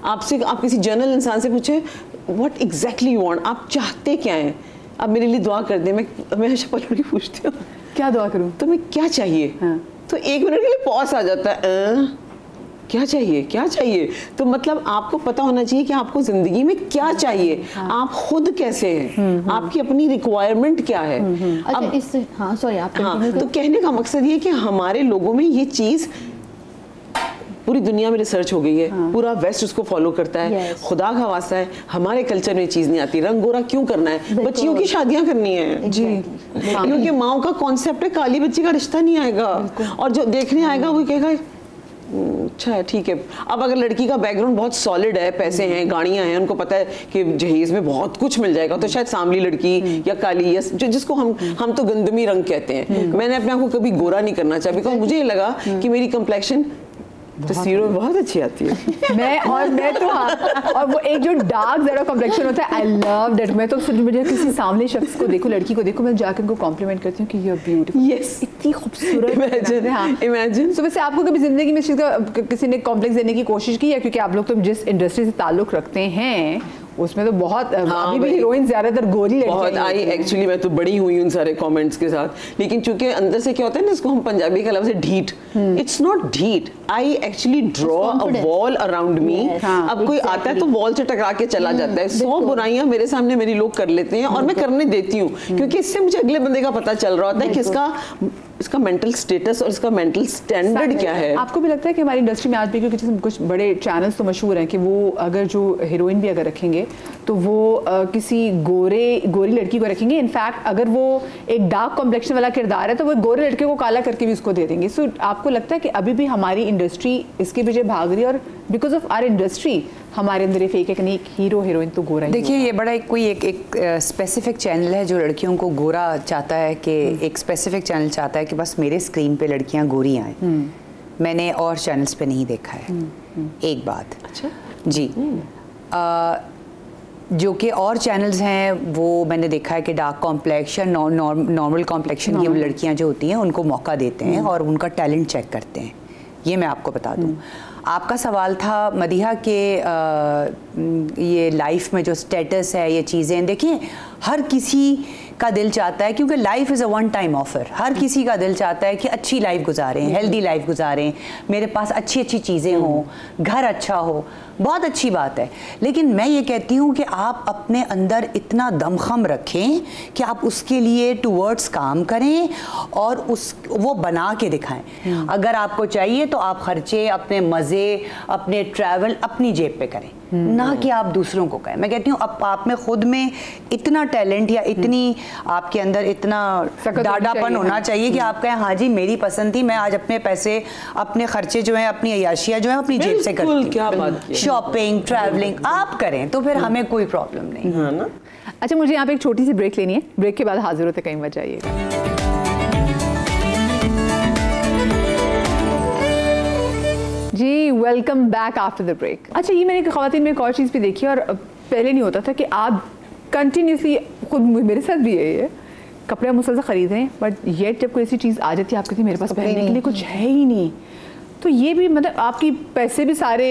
आपसे, आप किसी जनरल इंसान से पूछे व्हाट एग्जैक्टली यू वांट, आप चाहते क्या हैं, आप मेरे लिए दुआ कर दें। मैं हमेशा पलट के पूछती हूँ क्या दुआ करूं? तुम्हें क्या चाहिए? हाँ। तो 1 मिनट के लिए पॉज आ जाता है, क्या चाहिए, क्या चाहिए? तो मतलब आपको पता होना चाहिए कि आपको जिंदगी में क्या चाहिए, आप खुद कैसे हैं, आपकी अपनी रिक्वायरमेंट क्या है। अच्छा, इससे हाँ सॉरी आप कंटिन्यू तो कहने का मकसद ये कि हमारे लोगों में ये चीज पूरी दुनिया में रिसर्च हो गई है, पूरा वेस्ट उसको फॉलो करता है। खुदा का वास्ता है, हमारे कल्चर में चीज नहीं आती। रंग गोरा क्यों करना है? बच्चियों की शादियां करनी है जी, क्योंकि माओ का कॉन्सेप्ट है काली बच्ची का रिश्ता नहीं आएगा, और जो देखने आएगा वो कहेगा अच्छा ठीक है। अब अगर लड़की का बैकग्राउंड बहुत सॉलिड है, पैसे हैं, गाड़ियां हैं, उनको पता है कि जहेज में बहुत कुछ मिल जाएगा, तो शायद सांवली लड़की या काली या जिसको हम तो गंदमी रंग कहते हैं। मैंने अपने आप को कभी गोरा नहीं करना चाहा, बिकॉज मुझे ये लगा कि मेरी कंप्लेक्शन तस्वीरों में बहुत अच्छी आती है। मैं तो हाँ, और वो एक जो डार्क ज़रा कॉम्प्लेक्शन होता है, आई लव दैट। मैं तो मुझे किसी सामने शख्स को देखूं, लड़की को देखूं, मैं जाकर उनको कॉम्प्लीमेंट करती हूँ कि यू आर ब्यूटीफुल। यस, इतनी खूबसूरत। इमेजिन। तो वैसे आपको कभी जिंदगी में इस चीज़ का किसी ने कॉम्प्लेक्स देने की कोशिश की है? क्योंकि आप लोग तो जिस इंडस्ट्री से ताल्लुक रखते हैं उसमें तो बहुत अभी भी हीरोइन ज्यादातर गोरी लड़कियां बहुत आई। एक्चुअली मैं तो बड़ी हुई उन सारे कमेंट्स के साथ, लेकिन चूंकि अंदर से क्या होता है ना, इसको हम पंजाबी का लफ्ज़ है ढीठ। इट्स नॉट ढीठ, I actually draw a wall around me. अब कोई आता है तो वॉल से टकरा के चला जाता है। 100 बुराइयां मेरे सामने मेरी लोग कर लेते हैं और मैं करने देती हूँ, क्योंकि इससे मुझे अगले बंदे का पता चल रहा होता है कि इसका मेंटल स्टेटस और इसका मेंटल स्टैंडर्ड क्या है। आपको भी लगता है कि हमारी इंडस्ट्री में आज भी, क्योंकि कुछ बड़े चैनल्स तो मशहूर हैं कि वो अगर जो हीरोइन भी अगर रखेंगे तो वो किसी गोरी लड़की को रखेंगे। इनफैक्ट अगर वो एक डार्क कॉम्प्लेक्शन वाला किरदार है तो वो गोरे लड़के को काला करके भी उसको दे देंगे। सो आपको लगता है कि अभी भी हमारी इंडस्ट्री इसके पीछे भाग रही है, और बिकॉज ऑफ आवर इंडस्ट्री हमारे अंदर ये फेक है कि नहीं, हीरो हीरोइन तो गोरा ही। देखिए ये बड़ा एक स्पेसिफिक चैनल है जो लड़कियों को गोरा चाहता है, कि एक स्पेसिफिक चैनल चाहता है कि बस मेरे स्क्रीन पे लड़कियां गोरी आए। मैंने और चैनल्स पे नहीं देखा है। एक बात। अच्छा जी। जो कि और चैनल्स हैं वो मैंने देखा है कि डार्क कॉम्प्लेक्शन, नॉर्मल कॉम्प्लेक्शन की लड़कियां जो होती हैं उनको मौका देते हैं और उनका टैलेंट चेक करते हैं। ये मैं आपको बता दूं। आपका सवाल था मदीहा के ये लाइफ में जो स्टेटस है, ये चीज़ें देखिए, हर किसी का दिल चाहता है, क्योंकि life is a one time offer. हर किसी का दिल चाहता है कि अच्छी लाइफ गुजारें, हेल्दी लाइफ गुजारें, मेरे पास अच्छी अच्छी चीज़ें हों, घर अच्छा हो, बहुत अच्छी बात है। लेकिन मैं ये कहती हूँ कि आप अपने अंदर इतना दमखम रखें कि आप उसके लिए टूवर्ड्स काम करें और वो बना के दिखाएं। अगर आपको चाहिए तो आप खर्चे अपने मज़े, अपने ट्रैवल अपनी जेब पे करें, ना कि आप दूसरों को कहें। मैं कहती हूँ आप में खुद में इतना टैलेंट या इतनी आपके अंदर इतना डाडापन होना चाहिए कि आप कहें हाँ जी मेरी पसंद थी, मैं आज अपने पैसे, अपने खर्चे जो हैं, अपनी अय्याशियाँ जो हैं अपनी जेब से करती हूँ। क्या बात है। शॉपिंग, ट्रैवलिंग आप करें तो फिर हमें कोई प्रॉब्लम नहीं है ना। अच्छा, मुझे यहाँ पे एक छोटी सी ब्रेक लेनी है। ब्रेक के बाद हाजिर होते, कहीं मत जाइएगा। जी, welcome back after the break. अच्छा, ये मैंने ख़वातीन में एक और चीज़ भी देखी, और पहले नहीं होता था कि आप कंटिन्यूसली, खुद मेरे साथ भी है ये, कपड़े मुसलसल खरीद रहे हैं, बट ये जब कोई ऐसी चीज़ आ जाती है आप कहती है मेरे पास पहनने के लिए कुछ है ही नहीं, तो ये भी मतलब आपकी पैसे भी सारे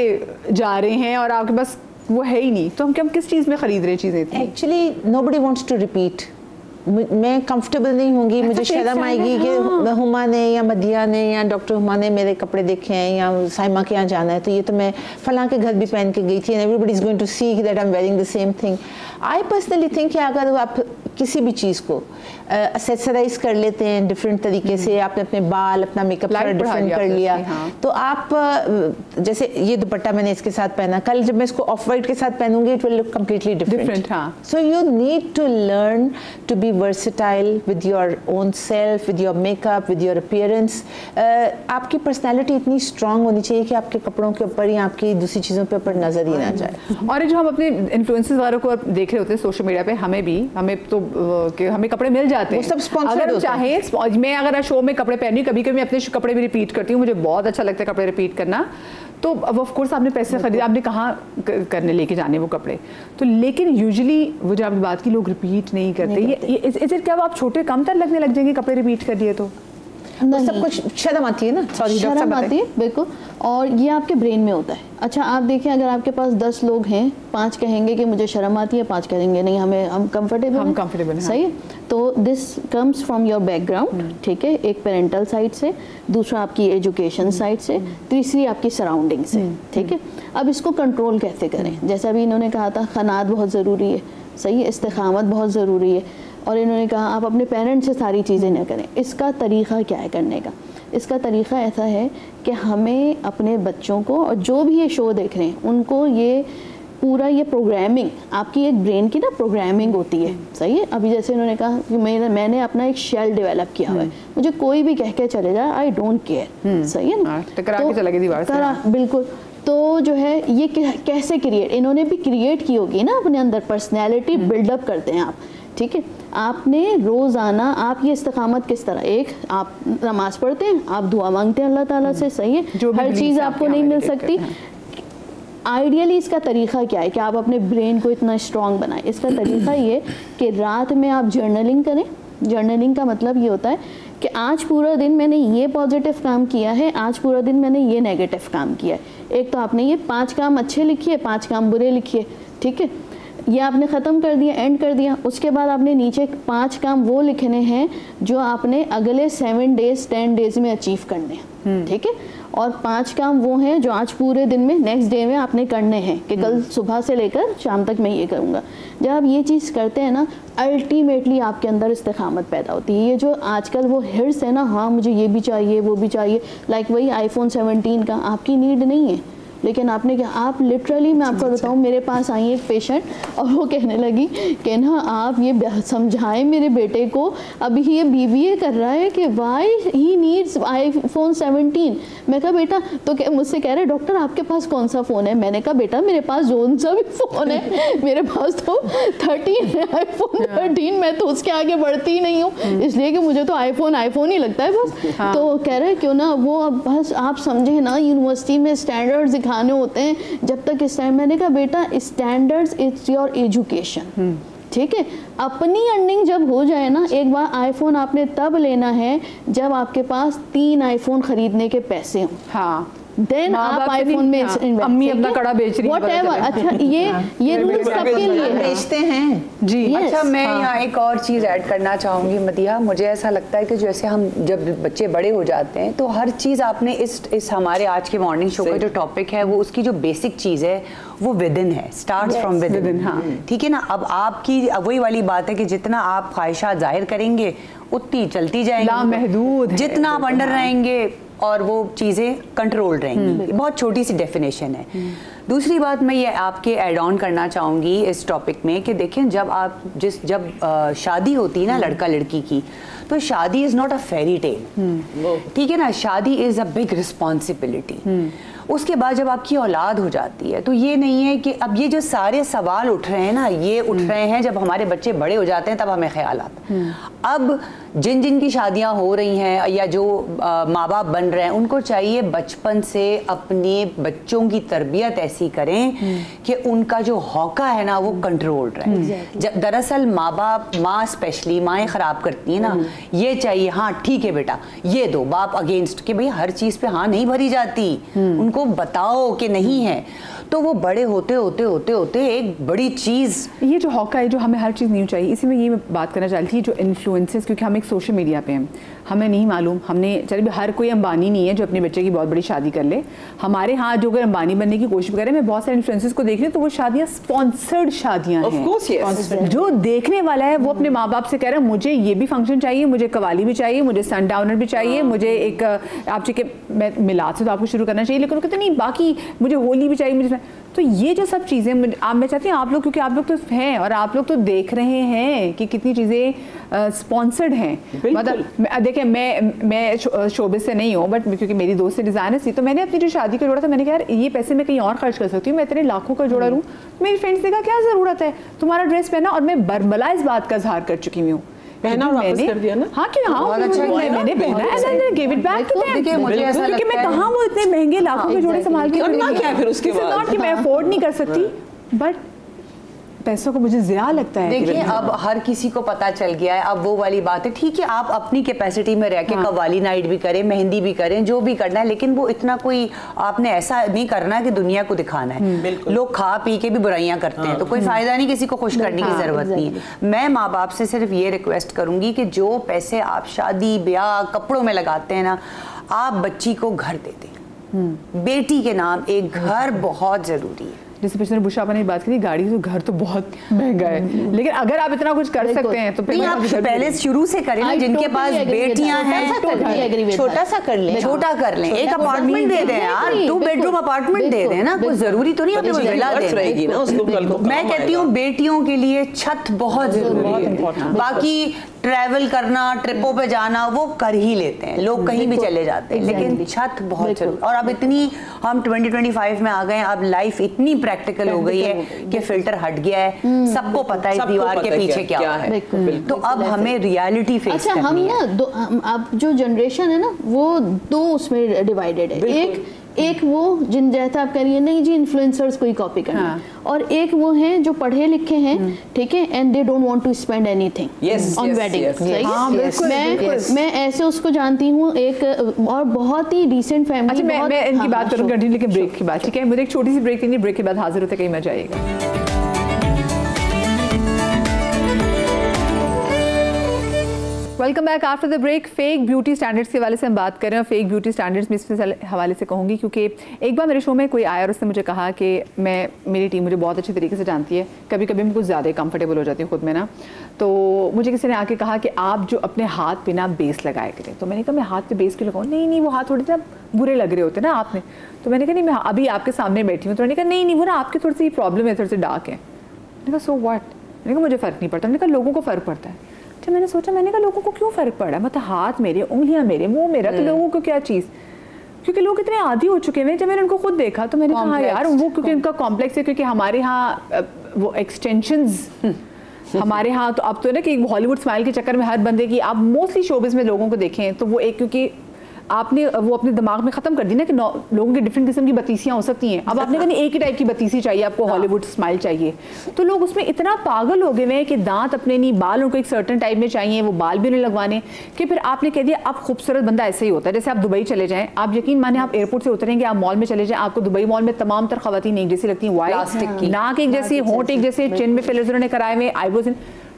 जा रहे हैं और आपके पास वो है ही नहीं, तो हम किस चीज़ में ख़रीद रहे हैं चीज़ें? Actually nobody wants to repeat. मैं कंफर्टेबल नहीं होंगी, मुझे शर्म आएगी कि हुमा ने या मदिया ने या डॉक्टर हुमा ने मेरे कपड़े देखे हैं या साइमा के यहाँ जाना है, तो ये तो मैं फलां के घर भी पहन के गई थी, and everybody is going to see that I am wearing the same thing. I personally think कि अगर आप किसी भी चीज़ को एक्सेसराइज कर लेते हैं डिफरेंट तरीके से, आपने अपने बाल, अपना मेकअप सारा डिफरेंट कर लिया, तो आप जैसे ये दुपट्टा मैंने इसके साथ पहना, कल जब मैं इसको ऑफ वाइट के साथ पहनूंगी it will look completely different. So you need to learn to be versatile with your own self, with your makeup, with your appearance. आपकी पर्सनालिटी इतनी स्ट्रांग होनी चाहिए कि आपके कपड़ों के ऊपर या आपकी दूसरी चीज़ों पे ऊपर नजर ही ना जाए। और जो हम अपने इन्फ्लुएंसर्स वालों को देख रहे होते हैं सोशल मीडिया पे, हमें तो हमें कपड़े मिल जाते हैं, वो सब स्पॉन्सर्ड होते हैं। चाहे मैं अगर शो में कपड़े पहनी, कभी कभी मैं अपने कपड़े भी रिपीट करती हूँ, मुझे बहुत अच्छा लगता है कपड़े रिपीट करना, तो अब ऑफ कोर्स आपने पैसे खरीदे, आपने कहाँ करने लेके जाने वो कपड़े, तो लेकिन यूजुअली वो जो आपकी बात की लोग रिपीट नहीं करते। ये इस क्या आप छोटे कम तर लगने लग जाएंगे कपड़े रिपीट कर दिए तो? सब कुछ शर्म आती है ना, शर्म आती है बिल्कुल। और ये आपके ब्रेन में होता है। अच्छा आप देखें, अगर आपके पास 10 लोग हैं, 5 कहेंगे कि मुझे शर्म आती है, 5 कहेंगे नहीं हम कंफर्टेबल हैं, सही है। तो this comes from your background, ठीक है, एक पेरेंटल साइड से, दूसरा आपकी एजुकेशन साइड से, तीसरी आपकी सराउंडिंग से, ठीक है। अब इसको कंट्रोल कैसे करें? जैसा अभी इन्होंने कहा था, क़नाअत बहुत ज़रूरी है, सही है, इस्तिक़ामत बहुत ज़रूरी है, और इन्होंने कहा आप अपने पेरेंट्स से सारी चीज़ें न करें। इसका तरीक़ा क्या है करने का? इसका तरीक़ा ऐसा है कि हमें अपने बच्चों को, और जो भी ये शो देख रहे हैं उनको, ये पूरा ये प्रोग्रामिंग, आपकी एक ब्रेन की ना प्रोग्रामिंग होती है, सही है। अभी जैसे इन्होंने कहा कि मैंने अपना एक शेल डेवलप किया हुआ है, मुझे कोई भी कह के चले जाए आई डोंट केयर, सही है ना, टकरा के चला गया दीवार से, बिल्कुल। तो जो है ये कैसे क्रिएट, इन्होंने भी क्रिएट की होगी ना अपने अंदर, पर्सनैलिटी बिल्डअप करते हैं आप, ठीक है। आपने रोज़ाना आप ये इस्तिक़ामत किस तरह, एक आप नमाज़ पढ़ते हैं, आप दुआ मांगते हैं अल्लाह ताला से, सही है, हर चीज़ आपको नहीं मिल सकती। आइडियली इसका तरीक़ा क्या है कि आप अपने ब्रेन को इतना स्ट्रॉन्ग बनाएं? इसका तरीक़ा ये कि रात में आप जर्नलिंग करें। जर्नलिंग का मतलब ये होता है कि आज पूरा दिन मैंने ये पॉजिटिव काम किया है, आज पूरा दिन मैंने ये नेगेटिव काम किया है। एक तो आपने ये 5 काम अच्छे लिखिए, 5 काम बुरे लिखिए, ठीक है, ये आपने ख़त्म कर दिया, एंड कर दिया। उसके बाद आपने नीचे 5 काम वो लिखने हैं जो आपने अगले 7 डेज़ 10 डेज़ में अचीव करने हैं, ठीक है, और 5 काम वो हैं जो आज पूरे दिन में, नेक्स्ट डे में आपने करने हैं कि कल सुबह से लेकर शाम तक मैं ये करूँगा। जब आप ये चीज़ करते हैं ना, अल्टीमेटली आपके अंदर इस्तिक़ामत पैदा होती है। ये जो आजकल वो हिर्स है ना, हाँ मुझे ये भी चाहिए वो भी चाहिए, लाइक वही आईफोन 17 का आपकी नीड नहीं है, लेकिन आपने क्या, आप लिटरली, मैं आपको बताऊं, मेरे पास आई एक पेशेंट और वो कहने लगी कि ना आप ये समझाएं मेरे बेटे को, अभी ये BBA कर रहा है, कि वाई ही नीड्स आईफोन 17। मैं कहा बेटा, तो मुझसे कह रहे डॉक्टर आपके पास कौन सा फ़ोन है? मैंने कहा बेटा मेरे पास जोन सा भी फ़ोन है, मेरे पास तो 13 है, आईफोन 13, मैं तो उसके आगे बढ़ती ही नहीं हूँ, इसलिए कि मुझे तो आईफोन ही लगता है बस। हाँ। तो कह रहे क्यों ना वो, अब बस आप समझे ना, यूनिवर्सिटी में स्टैंडर्ड्स दिखाने होते हैं जब तक इस टाइम। मैंने कहा बेटा स्टैंडर्ड्स इट्स योर एजुकेशन, ठीक है, अपनी अर्निंग जब हो जाए ना, एक बार आईफोन आपने तब लेना है जब आपके पास 3 आईफोन खरीदने के पैसे हों। हाँ, देन आप आईफोन में इन्वेस्ट, अम्मी अपना कड़ा बेच रही है, व्हाटएवर। अच्छा ये रूल सबके लिए बेचते हैं जी। अच्छा मैं यहाँ एक और चीज़ ऐड करना चाहूँगी मदिहा, मुझे ऐसा लगता है कि जैसे हम जब बच्चे बड़े हो जाते हैं तो हर चीज़ आपने इस हमारे आज के मॉर्निंग शो का जो टॉपिक है वो उसकी जो बेसिक चीज़ है वो विदिन है, स्टार्ट्स फ्रॉम विदिन, हाँ ठीक है ना। अब आपकी वही वाली बात है कि जितना आप ख्वाहिशात जाहिर करेंगे उतनी चलती जाएंगी, लामहदूद, जितना आप अंडर रहेंगे और वो चीज़ें कंट्रोल रहेंगी। बहुत छोटी सी डेफिनेशन है। दूसरी बात मैं ये आपके ऐड ऑन करना चाहूँगी इस टॉपिक में कि देखें, जब शादी होती है ना लड़का लड़की की, तो शादी is not a fairy tale, ठीक है ना, शादी इज़ अ बिग रिस्पॉन्सिबिलिटी। उसके बाद जब आपकी औलाद हो जाती है तो ये नहीं है कि अब ये जो सारे सवाल उठ रहे हैं ना, ये उठ रहे हैं जब हमारे बच्चे बड़े हो जाते हैं तब हमें ख्याल आता है। अब जिन की शादियां हो रही हैं या जो माँ बाप बन रहे हैं, उनको चाहिए बचपन से अपने बच्चों की तरबियत ऐसी करें कि उनका जो हौका है ना वो कंट्रोल रहे। दरअसल माँ बाप, माँ स्पेशली माएँ ख़राब करती हैं ना, ये चाहिए हाँ ठीक है बेटा ये दो, बाप अगेंस्ट कि भाई हर चीज़ पे हाँ नहीं भरी जाती, उनको बताओ कि नहीं है। तो वो बड़े होते होते होते होते एक बड़ी चीज़, ये जो हौका है जो हमें हर चीज़ नहीं चाहिए, इसी में ये बात करना चाहती थी, जो इन्फ्लुएंसेस, क्योंकि हम एक सोशल मीडिया पे हैं, हमें नहीं मालूम, हमने चलिए हर कोई अंबानी नहीं है जो अपने बच्चे की बहुत बड़ी शादी कर ले। हमारे यहाँ जो अगर अंबानी बनने की कोशिश करें, मैं बहुत सारे इन्फ्लुएंसेस को देख रही हूँ तो वो शादियाँ स्पॉन्सर्ड शादियाँ हैं। जो देखने वाला है वो अपने माँ बाप से कह रहा है मुझे ये भी फंक्शन चाहिए, मुझे कवाली भी चाहिए, मुझे सनडाउनर भी चाहिए, मुझे एक आप चाहिए मिलाद से तो आपको शुरू करना चाहिए, लेकिन वो कहते नहीं बाकी मुझे होली भी चाहिए, मुझे। तो ये जो सब चीज़ें मैं चाहती हूँ आप लोग, क्योंकि आप लोग तो हैं और आप लोग तो देख रहे हैं कि कितनी चीज़ें स्पॉन्सर्ड हैं। मतलब देखिए मैं शोबिस से नहीं हूँ, बट क्योंकि मेरी दोस्त से डिज़ाइनर थी, तो मैंने अपनी जो शादी का जोड़ा था, मैंने कहा यार ये पैसे मैं कहीं और खर्च कर सकती हूँ, मैं इतने लाखों का जोड़ा लूँ। मेरी फ्रेंड्स ने कहा क्या ज़रूरत है तुम्हारा ड्रेस पहना, और मैं बरबला इस बात का इजहार कर चुकी हूँ। पहना और वापस कर दिया ना। हाँ क्यों, हाँ मैंने पहना है, give it back to them. क्योंकि मैं कहाँ वो इतने महंगे लाखों के जोड़े संभाल के करना क्या फिर उसके बाद, नॉट कि मैं अफोर्ड नहीं कर सकती, बट पैसों को मुझे ज़्यादा लगता है। देखिए अब हर किसी को पता चल गया है, अब वो वाली बात है, ठीक है आप अपनी कैपेसिटी में रह के कव्वाली नाइट भी करें, मेहंदी भी करें, जो भी करना है, लेकिन वो इतना कोई आपने ऐसा नहीं करना कि दुनिया को दिखाना है। लोग खा पी के भी बुराइयां करते हैं, तो कोई फायदा नहीं, किसी को खुश करने की जरूरत नहीं है। मैं माँ बाप से सिर्फ ये रिक्वेस्ट करूंगी कि जो पैसे आप शादी ब्याह कपड़ों में लगाते हैं ना, आप बच्ची को घर दे दें। बेटी के नाम एक घर बहुत जरूरी है। जैसे पिछले बुशापा ने बात की, गाड़ी तो घर तो बहुत महंगा है, लेकिन अगर आप इतना कुछ कर सकते हैं तो नहीं, आप पहले शुरू से करें ना, जिनके पास बेटियां हैं छोटा सा कर लें, छोटा कर लें, एक अपार्टमेंट दे दें यार, 2 बेडरूम अपार्टमेंट दे दें ना, कोई जरूरी तो नहीं अपने को विला दें। मैं कहती हूँ बेटियों के लिए छत बहुत जरूरी है। बाकी ट्रैवल करना, ट्रिपों पे जाना वो कर ही लेते हैं लोग, कहीं भी चले जाते हैं, लेकिन छत बहुत जरूरी। और अब इतनी हम 2025 में आ गए, अब लाइफ इतनी प्रैक्टिकल हो गई है कि फिल्टर हट गया है, सबको पता है इस दीवार के पीछे क्या है, तो अब हमें रियलिटी फेस करनी है। हम ना अब जो जनरेशन है ना वो 2 उसमें डिवाइडेड है। एक वो जिन जैसा आप करिए नहीं जी इन्फ्लुएंसर्स को ही कॉपी करना, और एक वो हैं जो पढ़े लिखे हैं, ठीक है, and they don't want to spend anything on wedding. मैं ऐसे उसको जानती हूँ एक, और बहुत ही डिसेंट फैमिली। अच्छा मैं इनकी बात करूँगी लेकिन ब्रेक के बाद, ठीक है, मुझे एक छोटी सी ब्रेक लेनी, ब्रेक के बाद हाजिर होते, कहीं मत जाइएगा। Welcome back after the break. Fake beauty standards के हवाले से हम बात कर रहे हैं। फेक ब्यूटी स्टैंडर्ड्स में इस हवाले से कहूँगी क्योंकि एक बार मेरे शो में कोई आया और उसने मुझे कहा कि मेरी टीम मुझे बहुत अच्छे तरीके से जानती है, कभी कभी मैं कुछ ज़्यादा ही कंफर्टेबल हो जाती हूँ खुद में ना, तो मुझे किसी ने आके कहा कि आप जो अपने हाथ पे ना बेस लगाए करें। तो मैंने कहा मैं हाथ पे बेस क्यों लगाऊँ? नहीं वो हाथ थोड़े ना बुरे लग रहे होते ना आपने। तो मैंने कहा नहीं, मैं अभी आपके सामने बैठी हूँ। तो मैंने कहा नहीं वो ना आपके थोड़ी सी प्रॉब्लम है, थोड़े से डार्क है। मैंने कहा सो व्हाट? मैंने कहा मुझे फ़र्क नहीं पड़ता। मैंने कहा लोगों को फ़र्क पड़ता है। अच्छा मैंने सोचा, मैंने कहा लोगों को क्यों फ़र्क पड़ा? मतलब हाथ मेरे, उंगलियां मेरे, मुंह मेरा, तो लोगों को क्या चीज़? क्योंकि लोग इतने आदी हो चुके हैं। जब मैंने उनको खुद देखा तो मैंने कहा यार वो क्योंकि उनका कॉम्प्लेक्स है, क्योंकि हमारे यहाँ वो एक्सटेंशंस हमारे यहाँ तो अब तो ना कि हॉलीवुड स्माइल के चक्कर में हर बंदे की, आप मोस्टली शोबिज़ में लोगों को देखें तो वो एक, क्योंकि आपने वो अपने दिमाग में ख़त्म कर दी ना कि लोगों की डिफरेंट किस्म की बत्तीसियाँ हो सकती हैं। अब आपने कहा एक ही टाइप की बत्तीसी चाहिए आपको, हॉलीवुड स्माइल चाहिए, तो लोग उसमें इतना पागल हो गए हैं कि दांत अपने नहीं, बाल उनको एक सर्टन टाइप में चाहिए, वो बाल भी नहीं लगवाने, कि फिर आपने कह दिया अब खूबसूरत बंदा ऐसे ही होता है। जैसे आप दुबई चले जाएं, आप यकीन माने आप एयरपोर्ट से उतरेंगे, आप मॉल में चले जाएं, आपको दुबई मॉल में तमाम तर खवातीन एक जैसी लगती हैं, वाइट, नाक एक जैसी, होंठ एक जैसे, चिन में फिलर्स उन्होंने कराए हुए, आईब्रोज,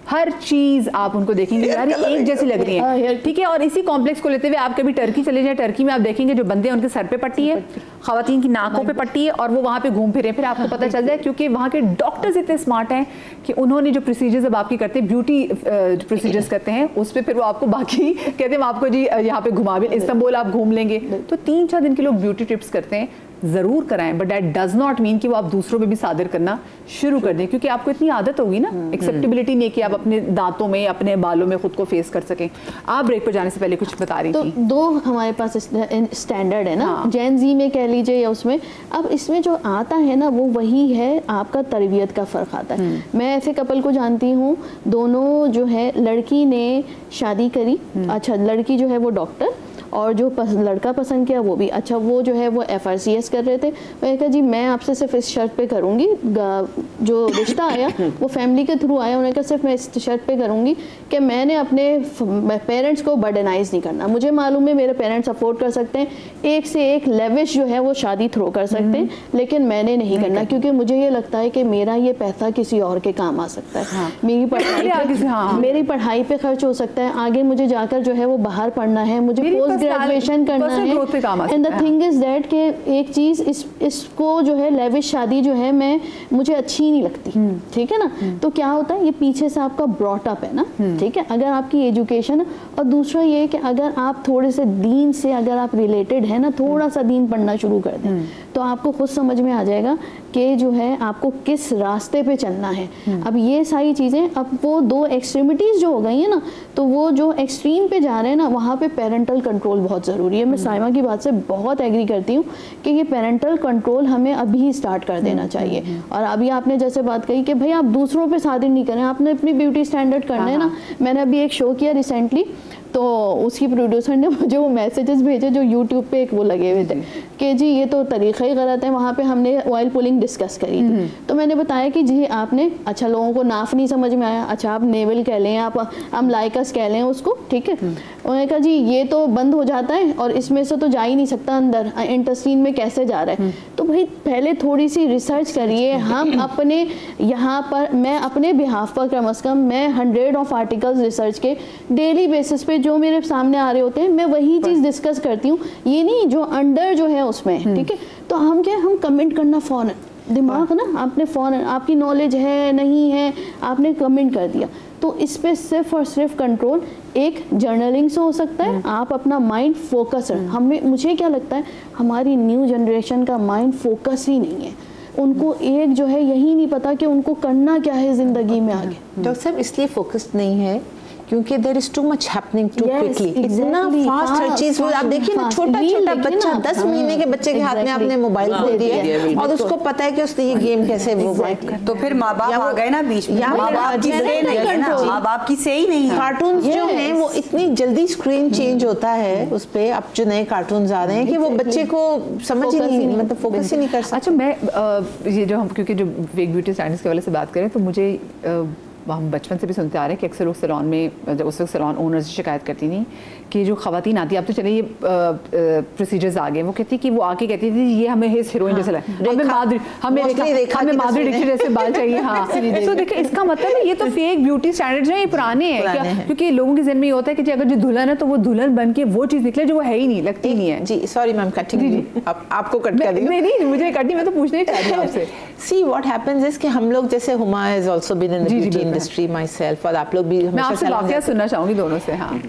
हर चीज आप उनको देखेंगे यार एक जैसी लग रही है, ठीक है। और इसी कॉम्प्लेक्स को लेते हुए आप कभी टर्की चले जाएं, टर्की में आप देखेंगे जो बंदे उनके सर पे पट्टी है, खवातीन की नाकों पे पट्टी है, और वो वहाँ पे घूम फिरे, फिर आपको पता चल जाए क्योंकि वहाँ के डॉक्टर्स इतने स्मार्ट हैं कि उन्होंने जो प्रोसीजर्स अब आपकी करते हैं, ब्यूटी प्रोसीजर्स करते हैं, उस पर फिर वो आपको बाकी कहते हैं आपको जी यहाँ पे घुमा भी, इस्तांबुल आप घूम लेंगे। तो 3-4 दिन के लोग ब्यूटी ट्रिप्स करते हैं, ज़रूर कराएं, but that does not mean कि वो आप दूसरों पे भी सादर करना शुरू कर दें, क्योंकि आपको इतनी आदत होगी ना, एक्सेप्टेबिलिटी नहीं कि आप अपने दांतों में, अपने बालों में खुद को फेस कर सकें। आप ब्रेक पर जाने से पहले कुछ बता रही थी। तो 2 हमारे पास स्टैंडर्ड है ना, जेन जी में कह लीजिए या उसमें। अब इसमें जो आता है ना वो वही है, आपका तरबियत का फ़र्क आता है। मैं ऐसे कपल को जानती हूँ, दोनों जो है लड़की ने शादी करी, अच्छा लड़की जो है वो डॉक्टर, और जो लड़का पसंद किया वो भी अच्छा, वो जो है वो FRCS कर रहे थे। मैंने कहा जी मैं आपसे सिर्फ इस शर्त पे करूँगी, जो रिश्ता आया वो फैमिली के थ्रू आया, उन्होंने कहा सिर्फ मैं इस शर्त पे करूँगी कि मैंने अपने पेरेंट्स को बर्डनाइज नहीं करना। मुझे मालूम है मेरे पेरेंट्स अफोर्ड कर सकते हैं, एक से एक लेविश जो है वो शादी थ्रो कर सकते हैं, लेकिन मैंने नहीं करना, क्योंकि मुझे ये लगता है कि मेरा ये पैसा किसी और के काम आ सकता है। मेरी पढ़ाई पे खर्च हो सकता है, आगे मुझे जाकर जो है वो बाहर पढ़ना है, मुझे पोस्ट ग्रेजुएशन करना है। And the thing is that कि एक चीज इसको जो है लेविश शादी जो है मुझे अच्छी नहीं लगती, ठीक है ना। तो क्या होता है, ये पीछे से आपका ब्रॉट अप है ना, ठीक है, अगर आपकी एजुकेशन है, और दूसरा ये कि अगर आप थोड़े से दीन से अगर आप रिलेटेड है ना, थोड़ा सा दीन पढ़ना शुरू कर दें तो आपको खुद समझ में आ जाएगा कि जो है आपको किस रास्ते पे चलना है। अब ये सारी चीज़ें, अब वो 2 एक्सट्रीमिटीज़ जो हो गई है ना, तो वो जो एक्सट्रीम पे जा रहे हैं ना, वहाँ पे पेरेंटल कंट्रोल बहुत ज़रूरी है। मैं साइमा की बात से बहुत एग्री करती हूँ कि ये पेरेंटल कंट्रोल हमें अभी स्टार्ट कर देना चाहिए। और अभी आपने जैसे बात कही कि भाई आप दूसरों पे शादी नहीं करें, आपने अपनी ब्यूटी स्टैंडर्ड करना है ना। मैंने अभी एक शो किया रिसेंटली, तो उसकी प्रोड्यूसर ने मुझे वो मैसेजेस भेजे जो यूट्यूब पे एक वो लगे हुए थे कि जी ये तो तरीक़ा ही गलत है। वहाँ पे हमने ऑयल पुलिंग डिस्कस करी थी, तो मैंने बताया कि जी आपने, अच्छा लोगों को नाफ नहीं समझ में आया, अच्छा आप नेवल कह लें, आप अम्लाइकस कह लें उसको, ठीक है। उन्होंने कहा जी ये तो बंद हो जाता है और इसमें से तो जा ही नहीं सकता अंदर, इंटेस्टाइन में कैसे जा रहा है। तो भाई पहले थोड़ी सी रिसर्च करिए। हम अपने यहाँ पर, मैं अपने बिहाफ पर कम से कम मैं 100 ऑफ आर्टिकल्स रिसर्च के डेली बेसिस पे जो मेरे सामने आ रहे होते हैं मैं वही चीज़ डिस्कस करती हूँ, ये नहीं जो अंडर जो है उसमें, ठीक है। तो हम क्या, हम कमेंट करना फ़ौरन, दिमाग ना आपने फ़ौरन, आपकी नॉलेज है नहीं है आपने कमेंट कर दिया। तो इस पे सिर्फ और सिर्फ कंट्रोल एक जर्नलिंग से हो सकता है। आप अपना माइंड फोकस है, हमें, मुझे क्या लगता है हमारी न्यू जनरेशन का माइंड फोकस ही नहीं है। उनको एक जो है यही नहीं पता कि उनको करना क्या है ज़िंदगी में आगे। डॉक्टर साहब इसलिए फोकस्ड नहीं है क्योंकि there is too much happening too quickly, इतना फास्ट हर चीज। आप देखिए ना, छोटा छोटा बच्चा 10 महीने के बच्चे के हाथ में आपने मोबाइल दे दिया है और उसको पता है कि उसने ये गेम कैसे वो, तो फिर माँ बाप आ गए ना बीच में, माँ बाप की से नहीं है ना, माँ बाप की से ही नहीं है। कार्टून्स जो हैं वो इतनी जल्दी स्क्रीन चेंज होता है उस पे, अब जो नए कार्टून्स आ रहे हैं कि वो बच्चे को समझ ही नहीं, मतलब फोकस ही नहीं कर सकते। अच्छा मैं ये जो हम क्योंकि जो फेक ब्यूटी स्टैंडर्ड्स के वाले से बात करें तो मुझे हम बचपन से भी सुनते आ रहे हैं कि अक्सर लोग सैलून में, जब उस वक्त सैलून ओनर से शिकायत करती थी कि जो खवातीन आती, अब तो चले ये प्रोसीजर्स आ गए, वो कहती कि वो आके कहती थी ये हमें हीरोइन जैसे लगे, हमें माधुरी दीक्षित जैसे बाल चाहिए। हाँ तो देखिए इसका मतलब है ये तो फेक ब्यूटी स्टैंडर्ड्स हैं, ये पुराने हैं क्या, क्योंकि लोगों के ज़हन में ये होता है कि अगर जो दुल्हन है तो वो दुल्हन बन के वो चीज़ निकले जो वो है ही नहीं, लगती नहीं है। जी सॉरी मैम कटिंग, आपको कट कर दी। नहीं मुझे कटनी, मैं तो पूछने ही चाहती हूँ आपसे। सी व्हाट हैपेंस इज कि हम लोग जैसे Huma has also been in the beauty industry myself, और आप लोग भी मैं आपसे वाकया सुनना चाहूँगी दोनों से। हाँ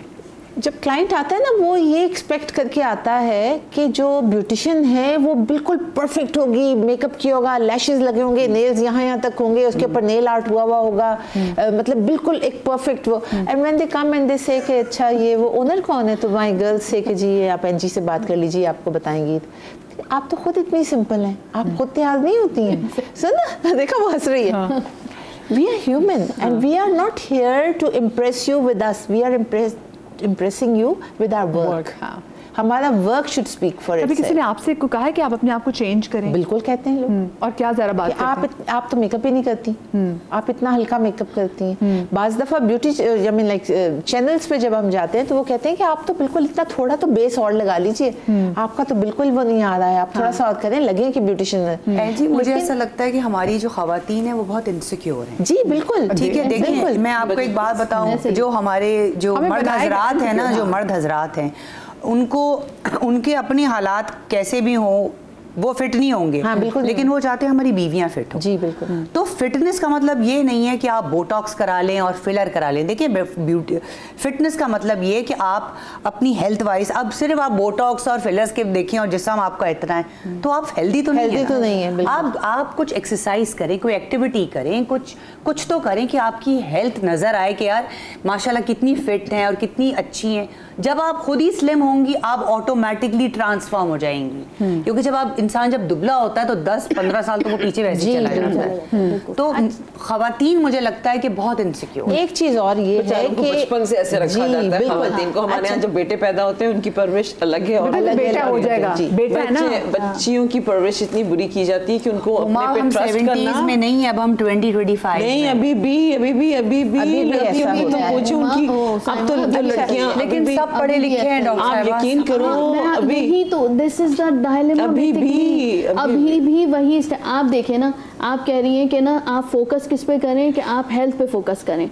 जब क्लाइंट आता है ना वो ये एक्सपेक्ट करके आता है कि जो ब्यूटिशियन है वो बिल्कुल परफेक्ट होगी, मेकअप किया होगा, लैशेस लगे होंगे, नेल्स यहाँ तक होंगे, उसके ऊपर नेल आर्ट हुआ होगा, मतलब बिल्कुल एक परफेक्ट वो। And when they come and they से कि अच्छा ये वो ओनर कौन है, तो माय गर्ल्स से कि जी आप एनजी से बात कर लीजिए आपको बताएंगी। आप तो खुद इतनी सिंपल हैं, आप खुद तैयार नहीं होती हैं। सुन देखा वो हंस रही है। We are human and we are not here to impress you with us. We are impressing you with our work. हमारा work should speak for it. कभी किसी ने आपसे को कहा है कि आप अपने आप को चेंज करें? बिल्कुल कहते हैं लोग। और क्या जरा बात करते हैं? आप तो मेकअप ही नहीं करती, आप इतना हल्का मेकअप करती हैं। बाज़ दफ़ा beauty I mean like channels पे जब हम जाते हैं तो वो कहते हैं कि आप तो बिल्कुल इतना थोड़ा तो बेस और लगा लीजिए, आपका तो बिल्कुल वो नहीं आ रहा है, आप थोड़ा सा और करें, लगे कि ब्यूटिशियन है। जी मुझे ऐसा लगता है कि हमारी जो खवातीन है वो बहुत इनसिक्योर है। जी बिल्कुल ठीक है। देखिए मैं आपको एक बात बताऊं, जो हमारे जो मर्द हजरात हैं ना, जो मर्द हजरात हैं उनको उनके अपने हालात कैसे भी हों वो फिट नहीं होंगे। हाँ, बिल्कुल। लेकिन वो चाहते हैं हमारी बीवियां फिट हो। जी बिल्कुल। तो फिटनेस का मतलब ये नहीं है कि आप बोटॉक्स करा लें और फिलर करा लें। देखिए ब्यूटी फिटनेस का मतलब ये है कि आप अपनी हेल्थ वाइज, अब सिर्फ आप बोटॉक्स और फिलर्स के देखें और जिसम आपका इतना है तो आप हेल्दी तो नहीं है। आप कुछ एक्सरसाइज करें, कोई एक्टिविटी करें, कुछ तो करें कि आपकी हेल्थ नज़र आए कि यार माशाल्लाह कितनी फिट हैं और कितनी अच्छी हैं। जब आप खुद ही स्लिम होंगी आप ऑटोमेटिकली ट्रांसफॉर्म हो जाएंगी, क्योंकि जब आप इंसान जब दुबला होता है तो 10-15 साल तो वो पीछे वैसे चला जाता है। तो खवातीन मुझे लगता है कि बहुत इनसिक्योर। एक चीज और ये है कि बचपन से ऐसे रखा जाता है खवातीन को। हमारे यहाँ जब बेटे पैदा होते हैं उनकी परवरिश अलग है, और बेटा हो जाएगा, बेटा है ना, बच्चियों की परवरिश इतनी बुरी की जाती है कि उनको अपने पे ट्रस्ट करना में नहीं है। अब हम 20-25 नहीं, अभी भी तो पूछो उनकी, अब तो लड़कियां, लेकिन सब पढ़े लिखे हैं डॉक्टर साहब, यकीन करो। अभी तो दिस इज द डायलेमा, अभी भी वही। आप देखें ना, आप कह रही हैं कि ना आप फोकस किस पे करें, कि आप हेल्थ पे फोकस करें।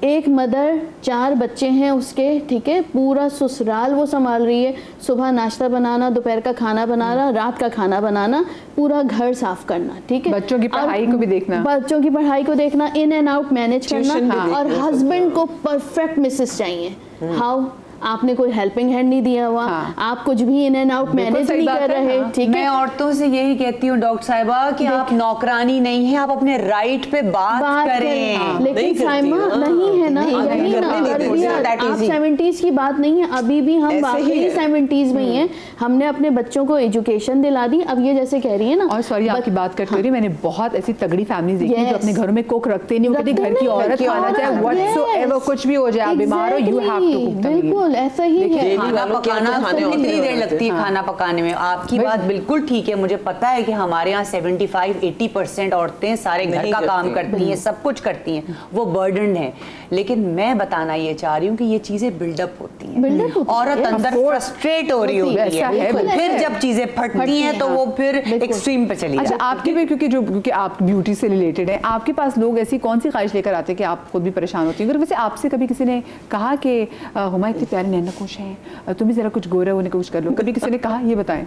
एक मदर 4 बच्चे हैं उसके, ठीक है, पूरा ससुराल वो संभाल रही है, सुबह नाश्ता बनाना, दोपहर का खाना बनाना, रात का खाना बनाना, पूरा घर साफ करना, ठीक है, बच्चों की पढ़ाई को भी देखना, बच्चों की पढ़ाई को देखना, इन एंड आउट मैनेज करना, और हस्बैंड को परफेक्ट मिसेस चाहिए। हाउ आपने कोई हेल्पिंग हैंड नहीं दिया हुआ, आप कुछ भी इन एंड आउट मैनेज नहीं कर रहे। ठीक है, मैं औरतों से यही कहती हूँ डॉक्टर साहिबा कि आप नौकरानी नहीं है, आप अपने राइट पे बात करें। लेकिन साइमा नहीं है ना, यही ना आप 70s की बात नहीं है, अभी भी हम वाकई 70s में ही हैं। हमने अपने बच्चों को एजुकेशन दिला दी। अब ये जैसे कह रही है ना, और सॉरी आपकी बात करते हो रही, मैंने बहुत ऐसी तगड़ी फैमिली देखी जो अपने घरों में कुक रखते नहीं, वो कहते घर की औरत खाना चाहे व्हाटसोएवर कुछ भी हो जाए, आप बीमार हो यू हैव टू कुक। बिल्कुल ऐसा ही है। खाना पकाना कितनी देर लगती है खाना पकाने में? आपकी बात बिल्कुल ठीक है, मुझे पता है कि हमारे यहाँ 75-80% औरतें सारे घर का काम करती हैं, सब कुछ करती हैं, वो बर्डन है। लेकिन मैं बताना ये चाह रही हूँ कि ये चीजें बिल्डअप होती हैं, औरत अंदर फ्रस्ट्रेट हो रही होती है, फिर जब चीजें फटती हैं तो वो फिर एक्सट्रीम पे चली जाती है। अच्छा, आपके भी क्योंकि आप ब्यूटी से रिलेटेड है, आपके पास लोग ऐसी कौन सी ख्वाहिश लेकर आते हैं कि आप खुद भी परेशान होती हैं? अगर वैसे आपसे कभी किसी ने कहा कि हुमा इतनी प्यारी नैना खुश हैं, तुम भी जरा कुछ गोरा होने की कोशिश कर लो, कभी किसी ने कहा? ये बताएं।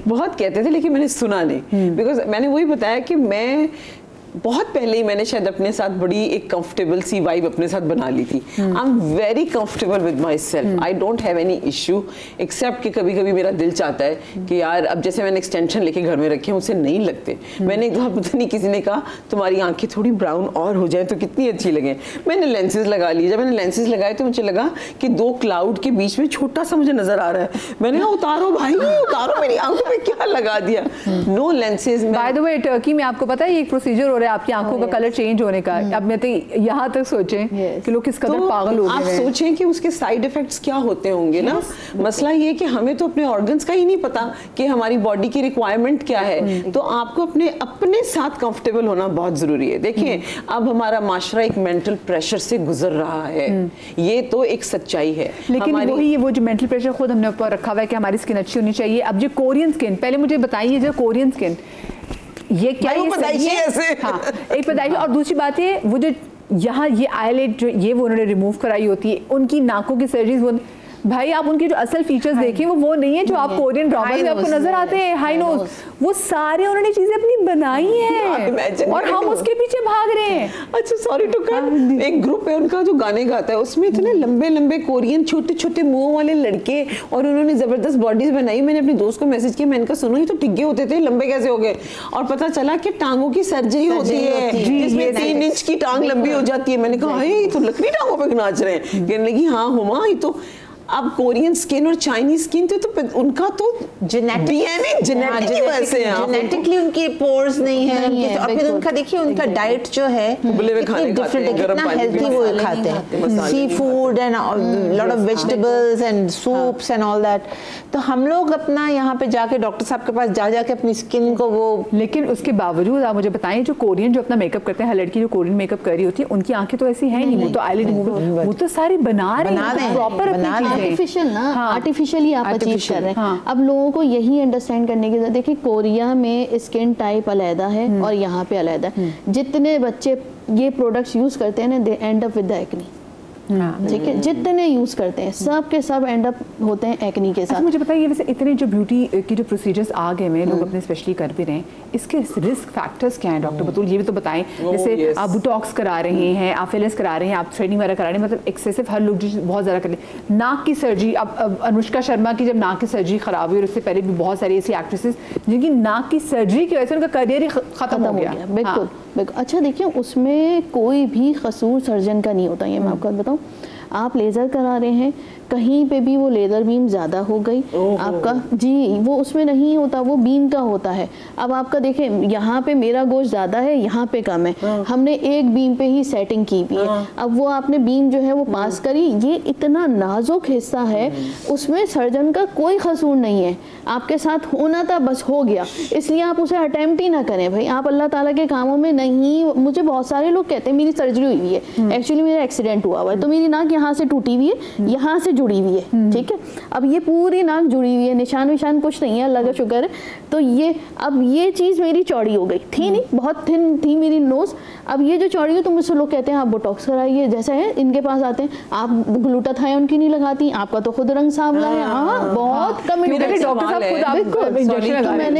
बहुत कहते थे लेकिन मैंने सुना नहीं, बिकॉज मैंने वही बताया कि मैं बहुत पहले ही मैंने शायद अपने साथ बड़ी एक कंफर्टेबल सी वाइब अपने साथ बना ली थी। I am very comfortable with myself, I don't have any issue, except कि कभी कभी मेरा दिल चाहता है कि यार अब जैसे मैंने एक्सटेंशन लेके घर में रखे हैं उसे नहीं लगते। मैंने एक बार पता नहीं किसी ने कहा तुम्हारी आंखें थोड़ी ब्राउन और हो जाए तो कितनी अच्छी लगे। मैंने लेंसेज लगा लिए, जब मैंने लेंसेज लगाए तो मुझे लगा कि दो क्लाउड के बीच में छोटा सा मुझे नजर आ रहा है। मैंने कहा उतारो भाई उतारो, मेरी आंखों में क्या लगा दिया। No lenses. By the way Turkey में आपको पता है ये एक प्रोसीजर हो रहा है आपकी आंखों का कलर चेंज होने का। अब मैं तो यहाँ तक सोचें कि लोग किस कदर पागल हो गए हैं। आप सोचें कि उसके साइड इफेक्ट्स क्या होते होंगे ना। मसला ये कि हमें तो अपने ऑर्गन्स का ही नहीं पता कि हमारी बॉडी की रिक्वायरमेंट क्या है, तो आपको अपने साथ कंफर्टेबल होना बहुत जरूरी है। देखिए अब हमारा माशरा एक मेंटल प्रेशर से गुजर रहा है, ये तो एक सच्चाई है। लेकिन वही वो जो मेंटल प्रेशर खुद हमने ऊपर रखा हुआ है कि हमारी स्किन अच्छी होनी चाहिए। अब जो कोरियन स्किन, पहले मुझे बताइए जो कोरियन स्किन ये क्या है? हाँ, एक बताइए। और दूसरी बात है वो जो यहाँ ये आईलेट जो ये वो उन्होंने रिमूव कराई होती है, उनकी नाकों की सर्जरीज, वो भाई आप उनके जो असल फीचर्स देखें वो नहीं है जो आप कोरियन ड्रामास में आपको नजर आते हैं। हाई नोज, वो सारे उन्होंने चीजें अपनी बनाई हैं और हम उसके पीछे भाग रहे हैं। अच्छा सॉरी टू कट, एक ग्रुप है उनका जो गाने गाता है, उसमें इतने लंबे लंबे कोरियन छोटे छोटे मुंह वाले लड़के और उन्होंने जबरदस्त बॉडीज बनाई। मैंने अपने दोस्त को मैसेज किया, मैंने कहा सुनो ये तो टिग्गे होते थे, लंबे कैसे हो गए? और पता चला कि टांगों की सर्जरी होती है जिसमें 3 इंच की टांग लंबी हो जाती है। मैंने कहा ये तो लकड़ी टांगों पे नाच रहे हैं। कहने लगी हाँ हुमा ये तो अब कोरियन स्किन और चाइनीज स्किन तो उनका तो जेनेटिकली उनकी पोर्स नहीं है, और फिर उनका देखिए उनका डाइट जो है डिफरेंट है, कितना हेल्थी वो खाते हैं, seafood and lot of vegetables and soups and all that. तो हम लोग अपना यहाँ पे जाके डॉक्टर साहब के पास जा जाके अपनी स्किन को वो, लेकिन उसके बावजूद आप मुझे बताएं जो कोरियन जो अपना मेकअप करते हैं, हर लड़की जो कोरियन मेकअप कर रही होती है उनकी आंखें तो ऐसी हैं नहीं, वो तो आईलिड रिमूवल वो तो सारी बना रहे हैं प्रॉपर आर्टिफिशियल ना, आर्टिफिशियली आप अचीव कर रहे हैं। अब लोगों को यही अंडरस्टैंड करने की जरूरत। देखिए कोरिया में स्किन टाइप अलग है और यहाँ पे अलग है। जितने बच्चे ये प्रोडक्ट्स यूज करते हैं ना they end up with the acne. ठीक है, जितने यूज करते हैं सब के सब एंड अप होते हैं एक्नी के साथ। अच्छा, मुझे बताइए वैसे इतने जो ब्यूटी के जो प्रोसीजर्स आ गए हैं लोग अपने स्पेशली कर भी रहे हैं, इसके रिस्क फैक्टर्स क्या हैं डॉक्टर बतूल? ये भी तो बताएं। जैसे आप बुटॉक्स करा रहे हैं, आप फिलर्स करा रहे हैं, आप थ्रेडिंग वगैरह करा रहे हैं, मतलब एक्सेसिव हर लोग जो बहुत ज़्यादा कर ले। नाक की सर्जरी, अब अनुष्का शर्मा की जब नाक की सर्जरी खराब हुई और उससे पहले भी बहुत सारी ऐसी एक्ट्रेसेस जिनकी नाक की सर्जरी की वजह से उनका करियर ही खत्म हो गया। बिल्कुल बिल्कुल। अच्छा देखिए उसमें कोई भी कसूर सर्जन का नहीं होता, ये मैं आपको बताऊँ। आप लेज़र करा रहे हैं, कहीं पे भी वो लेज़र बीम ज़्यादा हो गई आपका जी, वो उसमें नहीं होता, वो बीम का होता है। अब आपका देखें यहाँ पे मेरा गोश्त ज़्यादा है, यहाँ पे कम है, हमने एक बीम पे ही सेटिंग की हुई है। अब वो आपने बीम जो है वो पास करी, ये इतना नाजुक हिस्सा है, उसमें सर्जन का कोई कसूर नहीं है। आपके साथ होना था बस हो गया, इसलिए आप उसे अटेम्प्ट ही ना करें भाई। आप अल्लाह ताला के कामों में नहीं। मुझे बहुत सारे लोग कहते हैं मेरी सर्जरी हुई हुई है, एक्चुअली मेरा एक्सीडेंट हुआ हुआ है, तो मेरी नाक यहाँ से टूटी हुई है, यहाँ से जुड़ी हुई है। ठीक है, अब ये पूरी नाक जुड़ी हुई है, निशान विशान कुछ नहीं है, अल्लाह का शुक्र है। तो ये अब ये चीज़ मेरी चौड़ी हो गई थी, नहीं बहुत थिन थी मेरी नोज, अब ये जो चौड़ी है तो मुझसे लोग कहते हैं आप बोटॉक्स कराइए, जैसे है इनके पास आते हैं आप ग्लूटाथायोन की नहीं लगाती, आपका तो खुद रंग सांवला है। हाँ बहुत कमेंट, मैंने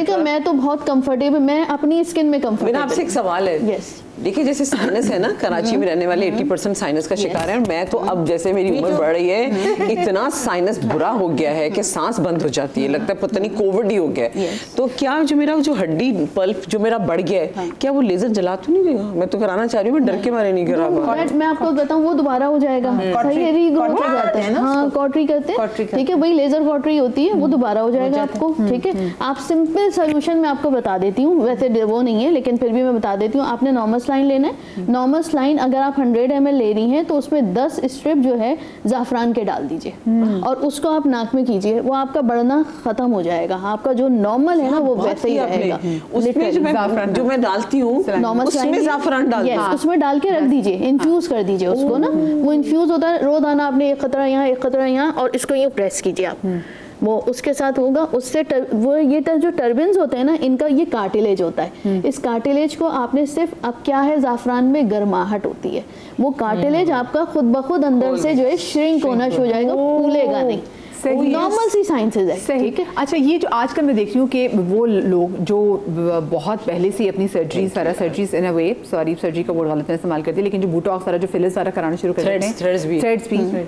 कहा मैं तो बहुत कंफर्टेबल, मैं अपनी स्किन में कंफर्टेबल। आपसे एक सवाल है, यस देखिए जैसे साइनस है ना, कराची में रहने वाले 80% साइनस का शिकार है। मैं तो अब जैसे मेरी उम्र बढ़ रही है, इतना साइनस बुरा हो गया है कि सांस बंद हो जाती है, लगता है पता नहीं कोविड ही हो गया है। तो क्या जो मेरा जो हड्डी पल्प जो मेरा बढ़ गया है, क्या वो लेजर जला तो नहीं देगा? मैं तो कराना चाह रही हूँ, मैं डर के मारे नहीं करा पा रही। मैं आपको बताऊँ वो दोबारा हो जाएगा, रीग्रोथ हो जाते हैं। हाँ, कॉटरी करते हैं, ठीक है, वही लेजर कॉटरी होती है, वो दोबारा हो जाएगा आपको, ठीक है। आप सिंपल सोल्यूशन मैं आपको बता देती हूँ, वैसे वो नहीं है लेकिन फिर भी मैं बता देती हूँ। आपने नॉर्मल लाइन लेना है। नॉर्मल लाइन अगर आप 100 ml ले रही हैं तो उसमें 10 स्ट्रिप जो है जाफरान के डाल दीजिए और उसको आप नाक में कीजिए, वो आपका बढ़ना खत्म हो जाएगा। आपका जो नॉर्मल है ना वो वैसे ही रहेगा। उसमें जो मैं डालती हूँ नॉर्मल उसमें जाफरान डाल दीजिए, उसमें डाल के रख दीजिए, इन्फ्यूज कर दीजिए उसको ना। वो इन्फ्यूज होता है, रोजाना आपने एक कतरा यहाँ एक कतरा यहाँ, और इसको यूँ प्रेस कीजिए आप, वो उसके साथ होगा। उससे वो ये जो टर्बिन्स होते हैं ना, इनका ये कार्टिलेज होता है। इस कार्टिलेज को आपने सिर्फ, अब क्या है जाफरान में गर्माहट होती है, वो कार्टिलेज आपका खुद ब खुद अंदर से जो है श्रिंक होना शुरू हो जाएगा, फूलेगा नहीं। नॉर्मल सी साइंसेज है, सही है। अच्छा, ये जो आजकल मैं देख रही हूँ कि वो लोग जो बहुत पहले से अपनी सर्जरी सारा सर्जरीज इन अ वे, सॉरी सर्जरी का वर्ड गलत इस्तेमाल करती है, लेकिन जो बोटॉक्स सारा जो फिलर्स सारा कराना शुरू कर देते हैं, थ्रेड्स भी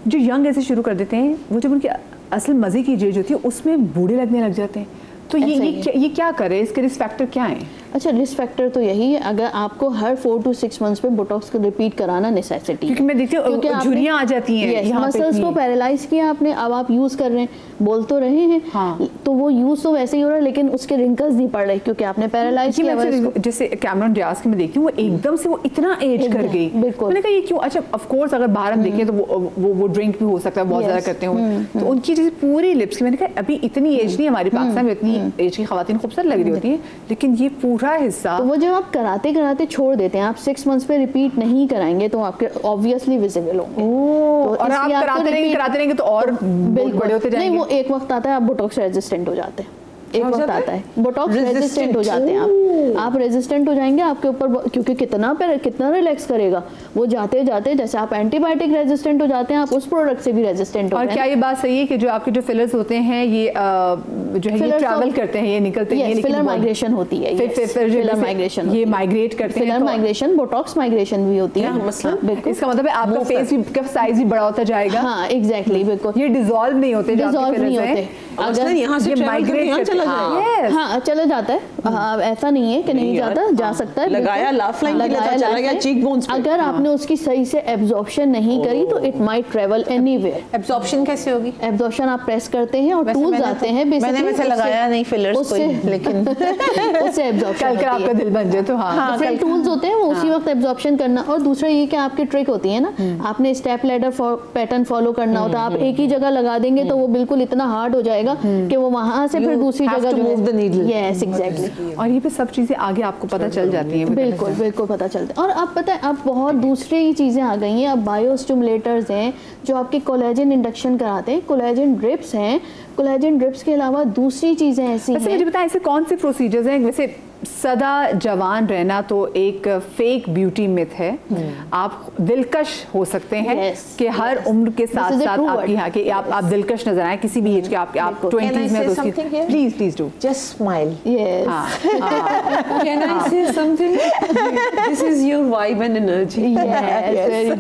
जो यंग ऐसे शुरू कर देते हैं, वो जब उनकी असल मजे की एज होती है उसमें बूढ़े लगने लग जाते हैं। तो ये क्या करे, इसके रिस्क फैक्टर क्या है? अच्छा, रिस्क फैक्टर तो यही है, अगर आपको हर 4 to 6 months पे बोटॉक्स को रिपीट कराना नेसेसिटी, क्योंकि मैं देखती हूँ झुर्रियाँ आ जाती हैं, मसल्स को पैरालाइज किया आपने, अब आप यूज कर रहे हैं, बोल तो रहे हैं, हाँ, तो वो यूज तो वैसे ही हो रहा है लेकिन उसके रिंकल्स नहीं पड़ रहे क्योंकि आपने पैरालाइज किया। जैसे कैमरन डियाज की मैं देखती हूँ, वो एकदम से वो इतना एज कर गई, मैंने कहा ये क्यों? अच्छा, ऑफ कोर्स अगर बाहर हम देखें तो वो ड्रिंक भी हो सकता है, बहुत ज्यादा करते हैं, तो उनकी जैसे पूरी लिप्स की, मैंने कहा अभी इतनी एज नहीं, हमारे पाकिस्तान में इतनी एज की खवातीन खूबसूरत लग रही होती है, लेकिन ये पूरा हिस्सा, तो वो जब आप कराते कराते छोड़ देते हैं, आप 6 months पे रिपीट नहीं कराएंगे तो आपके ऑब्वियसली विजिबल होंगे। तो और आप कराते रहेंगे तो और बिल्कुल बड़े होते जाएंगे। नहीं, वो एक वक्त आता है आप बोटॉक्स रेजिस्टेंट हो जाते हैं, एक वक्त आता है बोटॉक्स रेजिस्टेंट हो जाते हैं, आप रेजिस्टेंट हो जाएंगे आपके ऊपर, क्योंकि कितना रिलैक्स करेगा वो, जाते जाते जैसे आप एंटीबायोटिक रेजिस्टेंट हो जाते हैं, आप उस प्रोडक्ट से भी रेजिस्टेंट हो। और क्या ये बात सही है कि जो आपके जो फिलर्स होते हैं ये जो है ये ट्रैवल करते हैं, ये निकलते हैं, लेकिन फिलर माइग्रेशन होती है, फिलर माइग्रेशन, ये माइग्रेट करते हैं, फिलर माइग्रेशन, बोटॉक्स माइग्रेशन भी होती है। बिल्कुल, इसका मतलब है आपका फेस का साइज भी बड़ा होता जाएगा। हाँ, एग्जैक्टली, बिल्कुल, ये डिसॉल्व नहीं होते, डिसॉल्व नहीं होते, अगर यहाँ से माइग्रेट चला जाएगा, हाँ चला जाता है, ऐसा नहीं है कि नहीं जाता, जा सकता है, लगाया लाफ लाइन चला गया चीक बोन्स पे। अगर आपने उसकी सही से एब्जॉर्प्शन नहीं करी तो it might travel anywhere. Absorption कैसे होगी? एब्जॉर्प्शन आप प्रेस करते हैं और टूल्स आते हैं, मैंने वैसे लगाया नहीं फिलर्स कोई, लेकिन उससे एब्जॉर्प्शन कल आपका दिल बन जाए तो हाँ डिफरेंट टूल्स होते हैं, वो उसी वक्त एब्जॉर्प्शन करना। और दूसरा ये कि आपकी ट्रिक होती है ना, आपने स्टेप लैडर पैटर्न फॉलो करना होता है, आप एक ही जगह लगा देंगे तो वो बिल्कुल इतना हार्ड हो जाएगा कि वो वहां से फिर दूसरी जगह जो है, यस एग्जैक्टली, और ये पे सब चीजें आगे आपको पता चल जाती हैं। बिल्कुल बिल्कुल पता चलता है। और अब पता है अब बहुत दूसरी चीजें आ गई हैं, अब बायोस्टिमुलेटर्स हैं जो आपके कोलेजन इंडक्शन कराते हैं, कोलेजन ड्रिप्स हैं, कोलेजन ड्रिप्स के अलावा दूसरी चीजें ऐसी हैं। मुझे बताएं ऐसे कौन से प्रोसीजर्स हैं? वैसे सदा जवान रहना तो एक फेक ब्यूटी मिथ है, आप दिलकश हो सकते हैं कि हर उम्र के साथ साथ आपकी हाँ कि आप दिलकश नजर आए किसी भी एज के, आप 20s में तो please do just smile. Can I say something? This is your vibe and energy.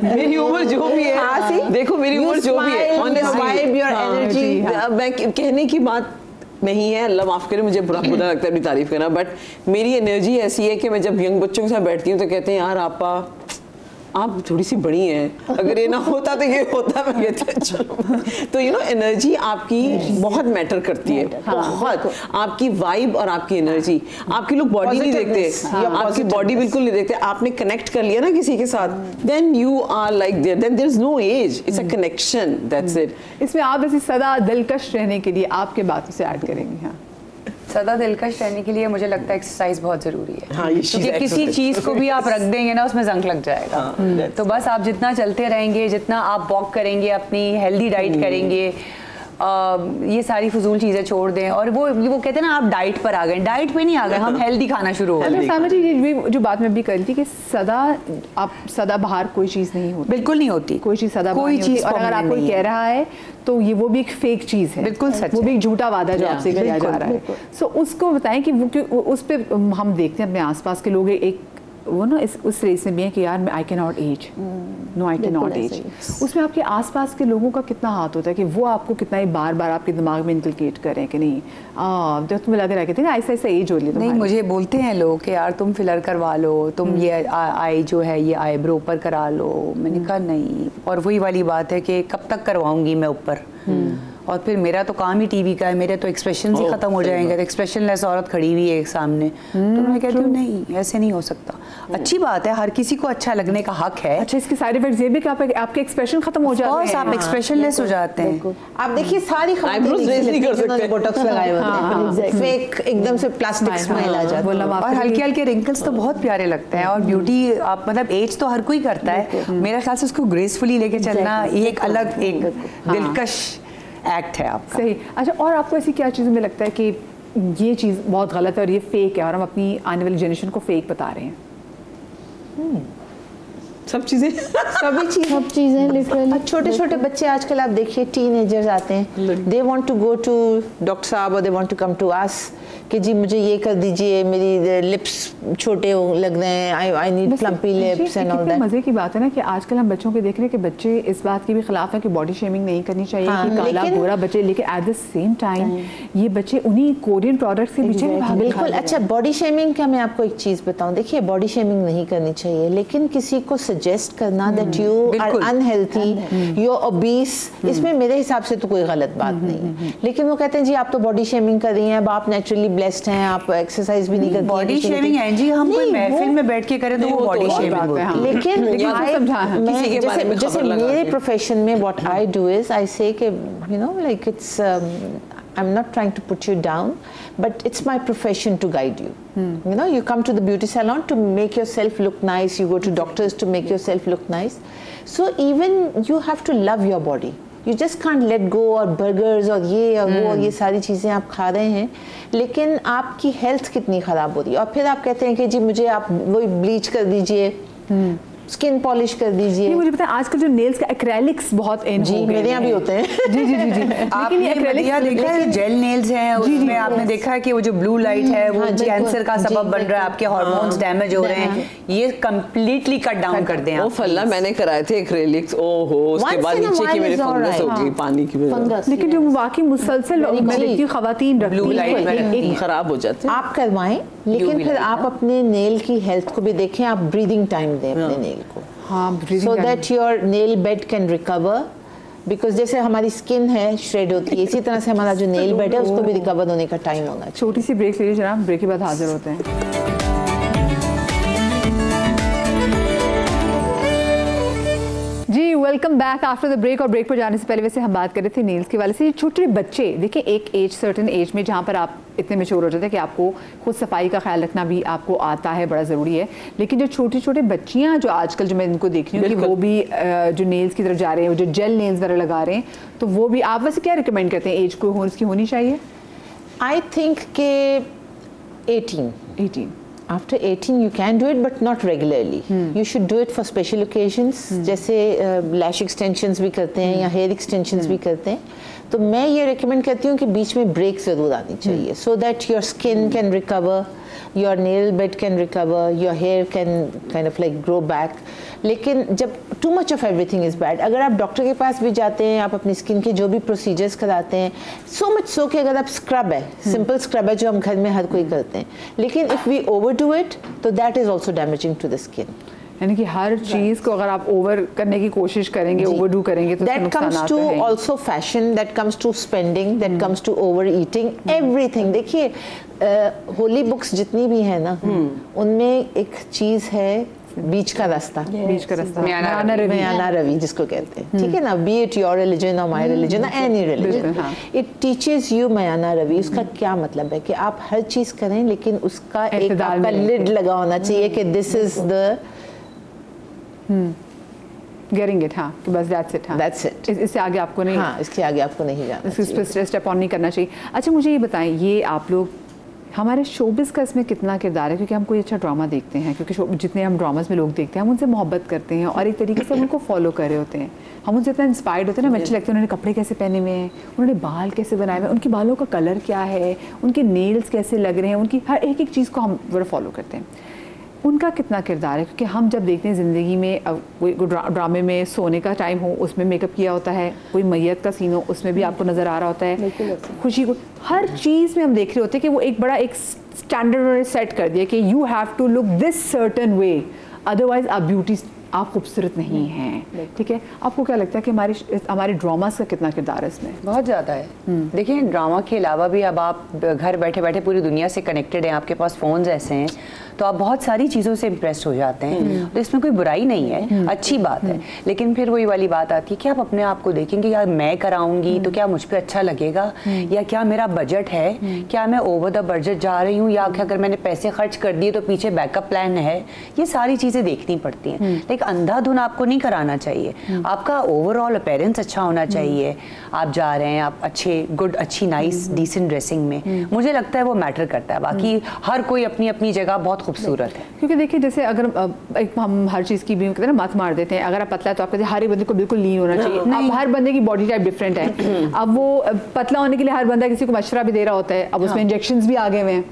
मेरी उम्र जो भी है, देखो मेरी उम्र जो भी है, vibe, your energy, मैं कहने की बात नहीं है, अल्लाह माफ़ करे मुझे बुरा लगता है अपनी तारीफ करना, बट मेरी एनर्जी ऐसी है कि मैं जब यंग बच्चों के साथ बैठती हूँ तो कहते हैं यार आप थोड़ी सी बड़ी हैं, अगर ये ना होता तो ये होता, मैं कहती चलो। तो यू नो एनर्जी आपकी बहुत मैटर करती है, बहुत। आपकी वाइब और आपकी एनर्जी, आपकी लोग बॉडी नहीं देखते, आपकी बॉडी बिल्कुल नहीं देखते, आपने कनेक्ट कर लिया ना किसी के साथ, then you are like there, then there is no age, it's a connection, that's it. इसमें आप वैसे सदा दिलकश रहने के लिए आपके बातों से ऐड करेंगे? हाँ, सदा दिलकश रहने के लिए मुझे लगता है एक्सरसाइज बहुत ज़रूरी है। हाँ, क्योंकि किसी चीज़ को भी आप रख देंगे ना उसमें जंग लग जाएगा। तो बस आप जितना चलते रहेंगे, जितना आप वॉक करेंगे, अपनी हेल्दी डाइट करेंगे, ये सारी फजूल चीज़ें छोड़ दें, और वो कहते हैं ना आप डाइट पर आ गए, डाइट पे नहीं आ गए, हम हेल्दी खाना शुरू हो गए। सामा जी जो बात मैं भी कर रही थी कि सदा बाहर कोई चीज़ नहीं होती, बिल्कुल नहीं होती, कोई चीज़ सदा कोई चीज़, और अगर आप कोई कह रहा है तो ये वो भी एक फेक चीज़ है, बिल्कुल सच, वो भी एक झूठा वादा जो आपसे किया जा रहा है। सो उसको बताएं कि वो उस पर हम देखते हैं अपने आसपास के लोग एक वो ना उस रेस में भी है कि यार I can not age, no I can not age, उसमें आपके आसपास के लोगों का कितना हाथ होता है कि वो आपको कितना ही बार बार आपके दिमाग में इंकलकेट करें कि नहीं जब तुम्हें लग रहा है कि ऐसा ऐसा एज हो रही है। नहीं, मुझे बोलते हैं लोग कि यार तुम फिलर करवा लो, तुम ये आई जो है ये आईब्रो ऊपर करा लो। मैंने कहा नहीं, और वही वाली बात है कि कब तक करवाऊंगी मैं ऊपर, और फिर मेरा तो काम ही टीवी का है, मेरे तो एक्सप्रेशन ही खत्म हो जाएंगे। तो एक्सप्रेशनलेस औरत खड़ी हुई है एक सामने, तो मैं कहती हूँ नहीं, ऐसे नहीं हो सकता। अच्छी बात है, हर किसी को अच्छा लगने का हक है। अच्छा, इसके साइड इफेक्ट्स ये भी कि आपके एक्सप्रेशन खत्म हो जाते हैं, आप एक्सप्रेशनलेस हो जाते हैं। आप देखिए सारी बोटॉक्स लगाए होते हैं, फेक एकदम से प्लास्टिक स्माइल आ जाता है, और हल्के हल्के रिंकल्स तो बहुत प्यारे लगते हैं। और ब्यूटी आप मतलब एज तो हर कोई करता है, मेरे ख्याल से उसको ग्रेसफुली लेके चलना ये एक अलग एक दिलकश एक्ट है आपका। सही। अच्छा, और आपको ऐसी क्या चीज़ों में लगता है कि ये चीज़ बहुत गलत है और ये फेक है और हम अपनी आने वाली जनरेशन को फेक बता रहे हैं? सब चीज़ें सब चीज़ें लिटरली। छोटे छोटे बच्चे आजकल आप देखिए, टीनेजर्स आते हैं, they want to go to doctor साहब और they want to come to us कि जी मुझे ये कर दीजिए, मेरी लिप्स छोटे लग रहे हैं, I need plumpy lips and all that. मजे की बात है ना कि आजकल हम बच्चों के देख रहे हैं कि बच्चे इस बात के भी खिलाफ है कि बॉडी शेमिंग नहीं करनी चाहिए, कि काला गोरा बच्चे, लेकिन एट द सेम टाइम ये बच्चे उन्हीं कोरियन प्रोडक्ट्स के पीछे भी भाग बिल्कुल। अच्छा, बॉडी शेमिंग का मैं आपको एक चीज़ बताऊं, देखिए बॉडी शेमिंग नहीं करनी चाहिए, लेकिन किसी को सजेस्ट करना that you are unhealthy, you are obese, इसमें मेरे हिसाब से तो कोई गलत बात नहीं है। लेकिन वो कहते हैं जी आप तो बॉडी शेमिंग कर रही हैं, अब आप नेचुरली ब्लेस्ड हैं, आप एक्सरसाइज भी नहीं करती। बॉडी शेमिंग है जी, हम कोई महफिल में बैठ के करें तो वो बॉडी शेमिंग है। लेकिन जैसे मेरे प्रोफेशन में what I do is I से कि you know like it's I'm not trying to put you down, but it's my profession to guide you. You know, you come to the beauty salon to make yourself look nice, you go to doctors to make yourself look nice. So even you have to love your body. You just can't let go, और burgers और ये और वो और ये सारी चीज़ें आप खा रहे हैं, लेकिन आपकी हेल्थ कितनी ख़राब हो रही है। और फिर आप कहते हैं कि जी मुझे आप वही ब्लीच कर दीजिए, स्किन पॉलिश कर दीजिए। मुझे पता है आजकल जो नेल्स का एक्रेलिक्स बहुत इन जी, मेरे यहाँ भी होते हैं। जी जी जी जी। आपने ये देखा है जेल नेल्स हैं, उसमें आपने देखा है कि वो जो ब्लू लाइट है वो कैंसर का सबब बन रहा है, आपके हार्मोन्स डैमेज हो रहे हैं, ये कंप्लीटली कट डाउन कर दें। ओ फल्ला, मैंने कराए थे एक्रेलिक्स, ओहो, उसके बाद नीचे की मेरे फंगस हो गई पानी की वजह से। लेकिन जो वाकई मुसलसल मैं देखती हूँ खवातीन ब्लू लाइट खराब हो जाते हैं। आप करवाएं, लेकिन फिर आप अपने नेल की हेल्थ को भी देखें, आप ब्रीदिंग टाइम दें अपने नेल को, so that your nail bed can recover, because जैसे हमारी स्किन है श्रेड होती है, इसी तरह से हमारा जो नेल बेड है उसको भी रिकवर होने का टाइम होना चाहिए। छोटी सी ब्रेक लीजिए जनाब, ब्रेक के बाद हाजिर होते हैं। जी welcome back after the break. और ब्रेक पर जाने से पहले वैसे हम बात कर रहे थे नेल्स के वाले से। छोटे बच्चे देखिए, एक एज सर्टेन एज में जहाँ पर आप इतने मैच्योर हो जाते हैं कि आपको खुद सफाई का ख्याल रखना भी आपको आता है, बड़ा ज़रूरी है। लेकिन जो छोटी छोटी बच्चियाँ जो आजकल जो मैं इनको देख रही हूँ कि वो भी जो नेल्स की तरफ जा रहे हैं, जो जेल नेल्स वगैरह लगा रहे हैं, तो वो भी आप वैसे क्या रिकमेंड करते हैं, एज को उसकी होनी चाहिए? आई थिंक के 18 After 18 you can do it, but not regularly. You should do it for special occasions. जैसे lash extensions भी करते हैं या hair extensions भी करते हैं, तो मैं ये recommend करती हूँ कि बीच में break ज़रूर आनी चाहिए, so that your skin can recover, your nail bed can recover, your hair can kind of like grow back. लेकिन जब too much of everything is bad, अगर आप डॉक्टर के पास भी जाते हैं, आप अपनी स्किन के जो भी प्रोसीजर्स कराते हैं, so much so कि अगर आप स्क्रब है, सिंपल स्क्रब है जो हम घर में हर कोई करते हैं, लेकिन if we overdo it, तो that is also damaging to the skin. यानी कि हर चीज़ को अगर आप ओवर करने की कोशिश करेंगे, ओवरडू करेंगे, तो that comes to also fashion, that comes to spending, that comes to overeating, everything. देखिए होली बुक्स जितनी भी है ना, उनमें एक चीज़ है बीच का रास्ता, म्याना रवि जिसको कहते हैं, ठीक है ना, बी इट योर रिलीजन और my religion, any religion, it teaches you म्याना रवि। उसका क्या मतलब है कि आप हर चीज़ करें, लेकिन उसका एक आपका लिड लगा होना चाहिए कि this is the getting it, हाँ, कि बस दैट्स इट, हाँ, दैट्स इट, इससे आगे आपको नहीं, हाँ, इसके आगे आपको नहीं जाना, इसको स्टेप ऑन नहीं करना चाहिए। अच्छा मुझे ये बताएं, ये आप लोग हमारे शोबिस का इसमें कितना किरदार है? क्योंकि हम कोई अच्छा ड्रामा देखते हैं, क्योंकि जितने हम ड्रामास में लोग देखते हैं, हम उनसे मोहब्बत करते हैं और एक तरीके से हम उनको फॉलो कर रहे होते हैं, हम उनसे इतना इंस्पायर्ड होते हैं ना, अच्छे लगते हैं, उन्होंने कपड़े कैसे पहने हुए हैं, उन्होंने बाल कैसे बनाए हुए हैं, उनके बालों का कलर क्या है, उनके नेल्स कैसे लग रहे हैं, उनकी हर एक एक चीज़ को हम बड़ा फॉलो करते हैं। उनका कितना किरदार है? क्योंकि हम जब देखते हैं ज़िंदगी में, कोई ड्रामे में सोने का टाइम हो उसमें मेकअप किया होता है, कोई मैयत का सीन हो उसमें भी आपको नज़र आ रहा होता है, खुशी को हर चीज़ में हम देख रहे होते हैं कि वो एक बड़ा एक स्टैंडर्ड उन्होंने सेट कर दिया कि you have to look this certain way, otherwise आप ब्यूटी आप खूबसूरत नहीं हैं। ठीक है, आपको क्या लगता है कि हमारे ड्रामास का कितना किरदार है इसमें? बहुत ज़्यादा है। देखिए, ड्रामा के अलावा भी अब आप घर बैठे बैठे पूरी दुनिया से कनेक्टेड हैं, आपके पास फ़ोन्स ऐसे हैं तो आप बहुत सारी चीज़ों से इम्प्रेस हो जाते हैं। तो इसमें कोई बुराई नहीं है, अच्छी बात है। लेकिन फिर वही वाली बात आती है कि आप अपने आप को देखेंगे, यार मैं कराऊंगी तो क्या मुझ पर अच्छा लगेगा, या क्या मेरा बजट है, क्या मैं ओवर द बजट जा रही हूँ, या अगर मैंने पैसे खर्च कर दिए तो पीछे बैकअप प्लान है। ये सारी चीज़ें देखनी पड़ती हैं। लेकिन अंधाधुन आपको नहीं कराना चाहिए। आपका ओवरऑल अपीयरेंस अच्छा होना चाहिए। आप जा रहे हैं, आप अच्छी नाइस डिसेंट ड्रेसिंग में, मुझे लगता है वो मैटर करता है। बाकी हर कोई अपनी अपनी जगह बहुत खूबसूरत है। क्योंकि देखिए, जैसे अगर हम हर चीज़ की भी कहते हैं ना, मत मार देते हैं। अगर आप पतला है तो आप कहते हैं हर एक बंदे को बिल्कुल लीन होना चाहिए। अब हर बंदे की बॉडी टाइप डिफरेंट है। अब वो पतला होने के लिए हर बंदा किसी को मशवरा भी दे रहा होता है। अब उसमें इंजेक्शंस भी आ गए हुए हैं।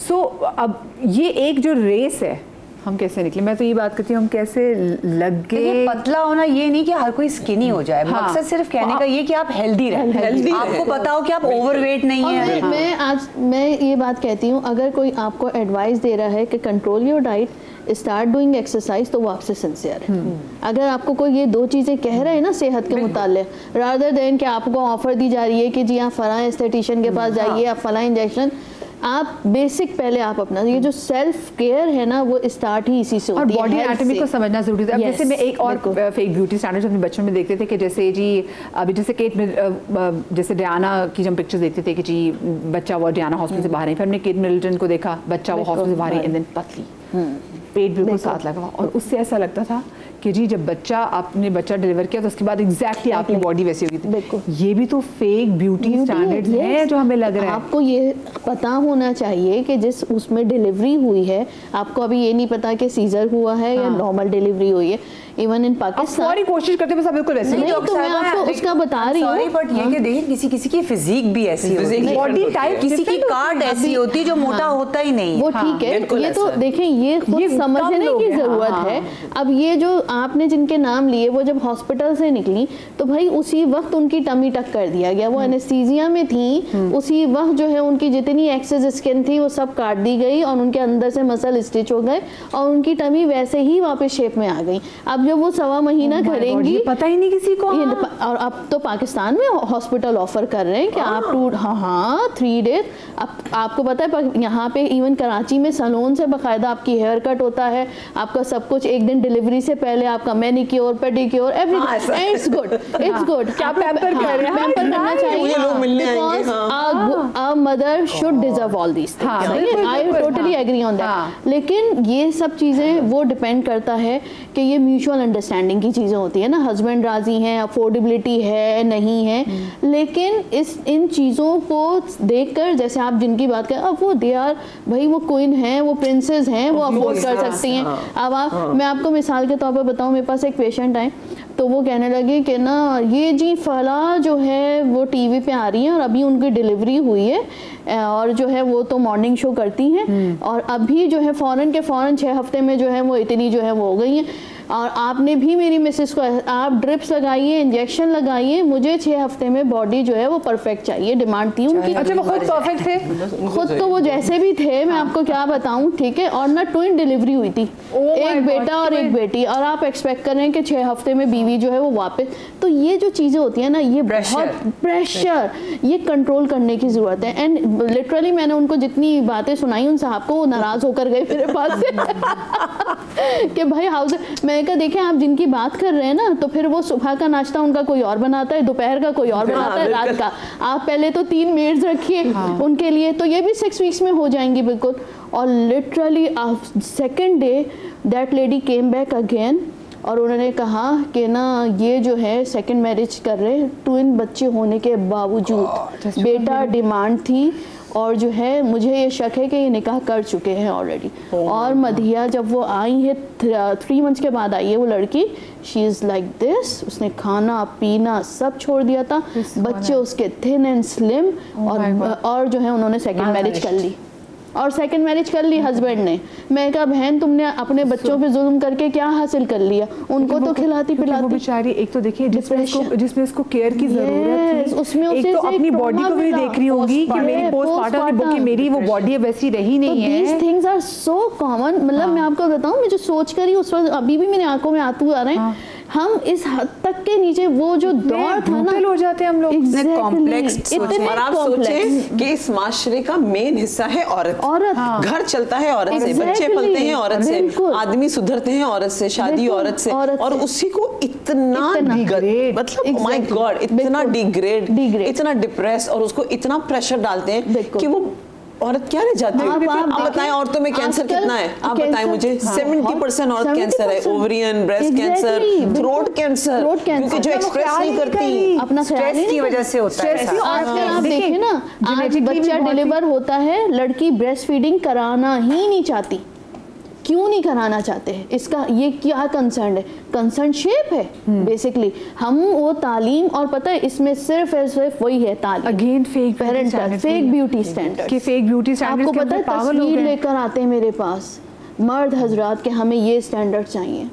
सो अब ये एक जो रेस है, हम कैसे निकले? मैं तो ये बात करती हूँ, हम कैसे लगे। पतला होना ये नहीं कि हर कोई स्किनी हो जाए। मकसद सिर्फ कहने का ये कि आप हेल्दी रहें, आपको पता हो कि आप ओवरवेट नहीं है। मैं ये बात कहती हूँ, अगर कोई आपको एडवाइस दे रहा है कि control your diet, start doing exercise, तो वो आपसे सिंसियर है। अगर आपको कोई ये दो चीज़ें कह रहे हैं ना सेहत के मुताल्लिक, रादर देन कि आपको ऑफर दी जा रही है कि जी आप फलां एस्थेटिशियन के पास जाइए, आप फलां इंजेक्शन, आप बेसिक पहले आप अपना ये जो सेल्फ केयर है ना वो स्टार्ट ही इसी से होती है। और बॉडी एनाटॉमी को समझना जरूरी है। अब जैसे मैं एक और फेक ब्यूटी स्टैंडर्ड अपने बच्चों में देखते थे कि जैसे जी अभी जैसे केट में जैसे डियाना की जब पिक्चर्स देखते थे कि जी बच्चा वो डियाना हॉस्पिटल से बाहर आई, फिर हमने केट मिडलटन को देखा, बच्चा वो हॉस्पिटल से बाहर आई एंड देन पतली, पेट बिल्कुल साथ लगा हुआ, और उससे ऐसा लगता था कि जी जब आपने बच्चा डिलीवर किया तो उसके बाद एग्जैक्टली आपकी बॉडी वैसी होगी थी। ये भी तो फेक ब्यूटी स्टैंडर्ड्स हैं जो हमें लग रहा है। आपको ये पता होना चाहिए कि जिस उसमें डिलीवरी हुई है, आपको अभी ये नहीं पता कि सीजर हुआ है या नॉर्मल डिलीवरी हुई है। इवन इन पाकिस्तान सारी कोशिश करते हैं, सब बिल्कुल वैसे नहीं, तो मैं आपको उसका बता रही हूँ। बट ये कि देखिए किसी की फिजिक भी ऐसी होती है, बॉडी टाइप किसी की कार्ड ऐसी होती है जो मोटा होता ही नहीं, वो ठीक है। ये तो देखें, ये खुद समझने की जरूरत है। अब ये जो आपने जिनके नाम लिए वो जब हॉस्पिटल से निकली तो भाई उसी वक्त उनकी टमी टक कर दिया गया। वो एनेस्थीसिया में थी, उसी वक्त जो है उनकी जितनी एक्सेस स्किन थी वो सब काट दी गई और उनके अंदर से मसल स्टिच हो गए और उनकी टमी वैसे ही वापस शेप में आ गई। अब जब वो 1.25 महीना करेंगी, पता ही नहीं किसी को। और अब तो पाकिस्तान में हॉस्पिटल ऑफर कर रहे हैं कि आप 3 डेज। अब आपको पता है यहाँ पे इवन कराची में सैलून से बाकायदा आपकी हेयर कट होता है, आपका सब कुछ। एक दिन डिलीवरी से पहले आपका manicure, pedicure, everything. It's good, it's good. क्या पैम्पर कर रहे हैं? पैम्पर करना चाहिए, because a mother should deserve all these things. I totally agree on that. लेकिन ये सब चीज़ें वो डिपेंड करता है कि ये म्यूचुअल अंडरस्टैंडिंग की चीज़ें होती है ना। हस्बैंड राजी हैं, अफोर्डेबिलिटी है नहीं है, लेकिन इन चीज़ों को देखकर, जैसे आप जिनकी बात करें, अब वो दे आर भाई वो क्वीन हैं, वो प्रिंसेस हैं, वो अफोर्ड कर सकती हैं। अब मैं आपको मिसाल के तौर पर बताऊं, मेरे पास एक पेशेंट आए तो वो कहने लगे कि ना ये जी फला जो है वो टीवी पे आ रही हैं और अभी उनकी डिलीवरी हुई है और जो है वो तो मॉर्निंग शो करती हैं और अभी जो है फ़ौरन के फ़ौरन 6 हफ्ते में जो है वो इतनी जो है वो हो गई हैं और आपने भी मेरी मिसेस को आप ड्रिप्स लगाइए, इंजेक्शन लगाइए, मुझे 6 हफ्ते में बॉडी जो है वो परफेक्ट चाहिए। डिमांड थी उनकी। अच्छा, वो खुद परफेक्ट थे? खुद तो वो जैसे भी थे, मैं आपको क्या बताऊं, ठीक है। और ना ट्विन डिलीवरी हुई थी, एक बेटा और एक बेटी, और आप एक्सपेक्ट कर रहे हैं कि 6 हफ्ते में बीवी जो है वो वापस। तो ये जो चीज़ें होती है ना, ये बहुत प्रेशर, ये कंट्रोल करने की ज़रूरत है। एंड लिटरली मैंने उनको जितनी बातें सुनाई उन साहब को, वो नाराज़ होकर गए मेरे पास से कि भाई हाउस। मैंने कहा देखें, आप जिनकी बात कर रहे हैं ना, तो फिर वो सुबह का नाश्ता उनका कोई और बनाता है, दोपहर का कोई और बनाता है, रात का। आप पहले तो 3 मेड्स रखिए उनके लिए, तो ये भी 6 वीक्स में हो जाएंगी बिल्कुल। और literally second day that lady came back again और उन्होंने कहा कि ना ये जो है सेकंड मैरिज कर रहे हैं, ट्विन बच्चे होने के बावजूद। बेटा डिमांड थी और जो है मुझे ये शक है कि ये निकाह कर चुके हैं ऑलरेडी। और मधिया जब वो आई है 3 मंथ्स के बाद आई है वो लड़की, शी इज़ लाइक दिस। उसने खाना पीना सब छोड़ दिया था, बच्चे उसके थिन एंड स्लिम, और जो है उन्होंने सेकंड मैरिज कर ली। और सेकंड मैरिज कर ली हस्बैंड ने। मैं कहा बहन तुमने अपने बच्चों पे जुल्म करके क्या हासिल कर लिया, उनको तो खिलाती पिलाती। वो बेचारी एक तो देखिए जिसमें उसको केयर की जरूरत थी, उसमें एक तो अपनी बॉडी को भी देख रही होगी कि मेरी पोस्टमार्टम मेरी वो बॉडी वैसी रही नहीं है। These things are so common। मतलब मैं आपको बताऊं, मैं जो सोच कर रही हूँ उस वक्त अभी भी मेरी आंखों में आंसू आ रहे हैं। हम इस हद तक के नीचे वो जो दौर था ना, हो जाते हैं हम लोग। कॉम्प्लेक्स और आप सोचें कि इस माशरे का मेन हिस्सा है औरत। घर चलता है औरत से, बच्चे पलते हैं औरत से, आदमी सुधरते हैं औरत से, शादी औरत से, और उसी को इतना मतलब माय गॉड इतना डिग्रेड, इतना डिप्रेस, और उसको इतना प्रेशर डालते हैं कि वो औरत क्या रह जाती है। आप बताएं औरतों में कैंसर कितना है, आप बताएं मुझे। 70% औरत कैंसर है, ovarian, breast cancer, throat cancer, क्योंकि जो एक्सप्रेस नहीं करती अपना स्ट्रेस की वजह से होता है। आजकल आप देखिए ना, आज बच्चा डिलीवर होता है, लड़की ब्रेस्ट फीडिंग कराना ही नहीं चाहती। क्यों नहीं कराना चाहते हैं, इसका ये क्या कंसर्न है? कंसर्न शेप है बेसिकली। हम वो तालीम, और पता है इसमें सिर्फ वही है तालीम, again fake parental, fake beauty standard कि फेक ब्यूटी स्टैंडर्ड। आपको पता है तस्वीर लेकर आते हैं मेरे पास मर्द हजरात के, हमें ये स्टैंडर्ड चाहिए।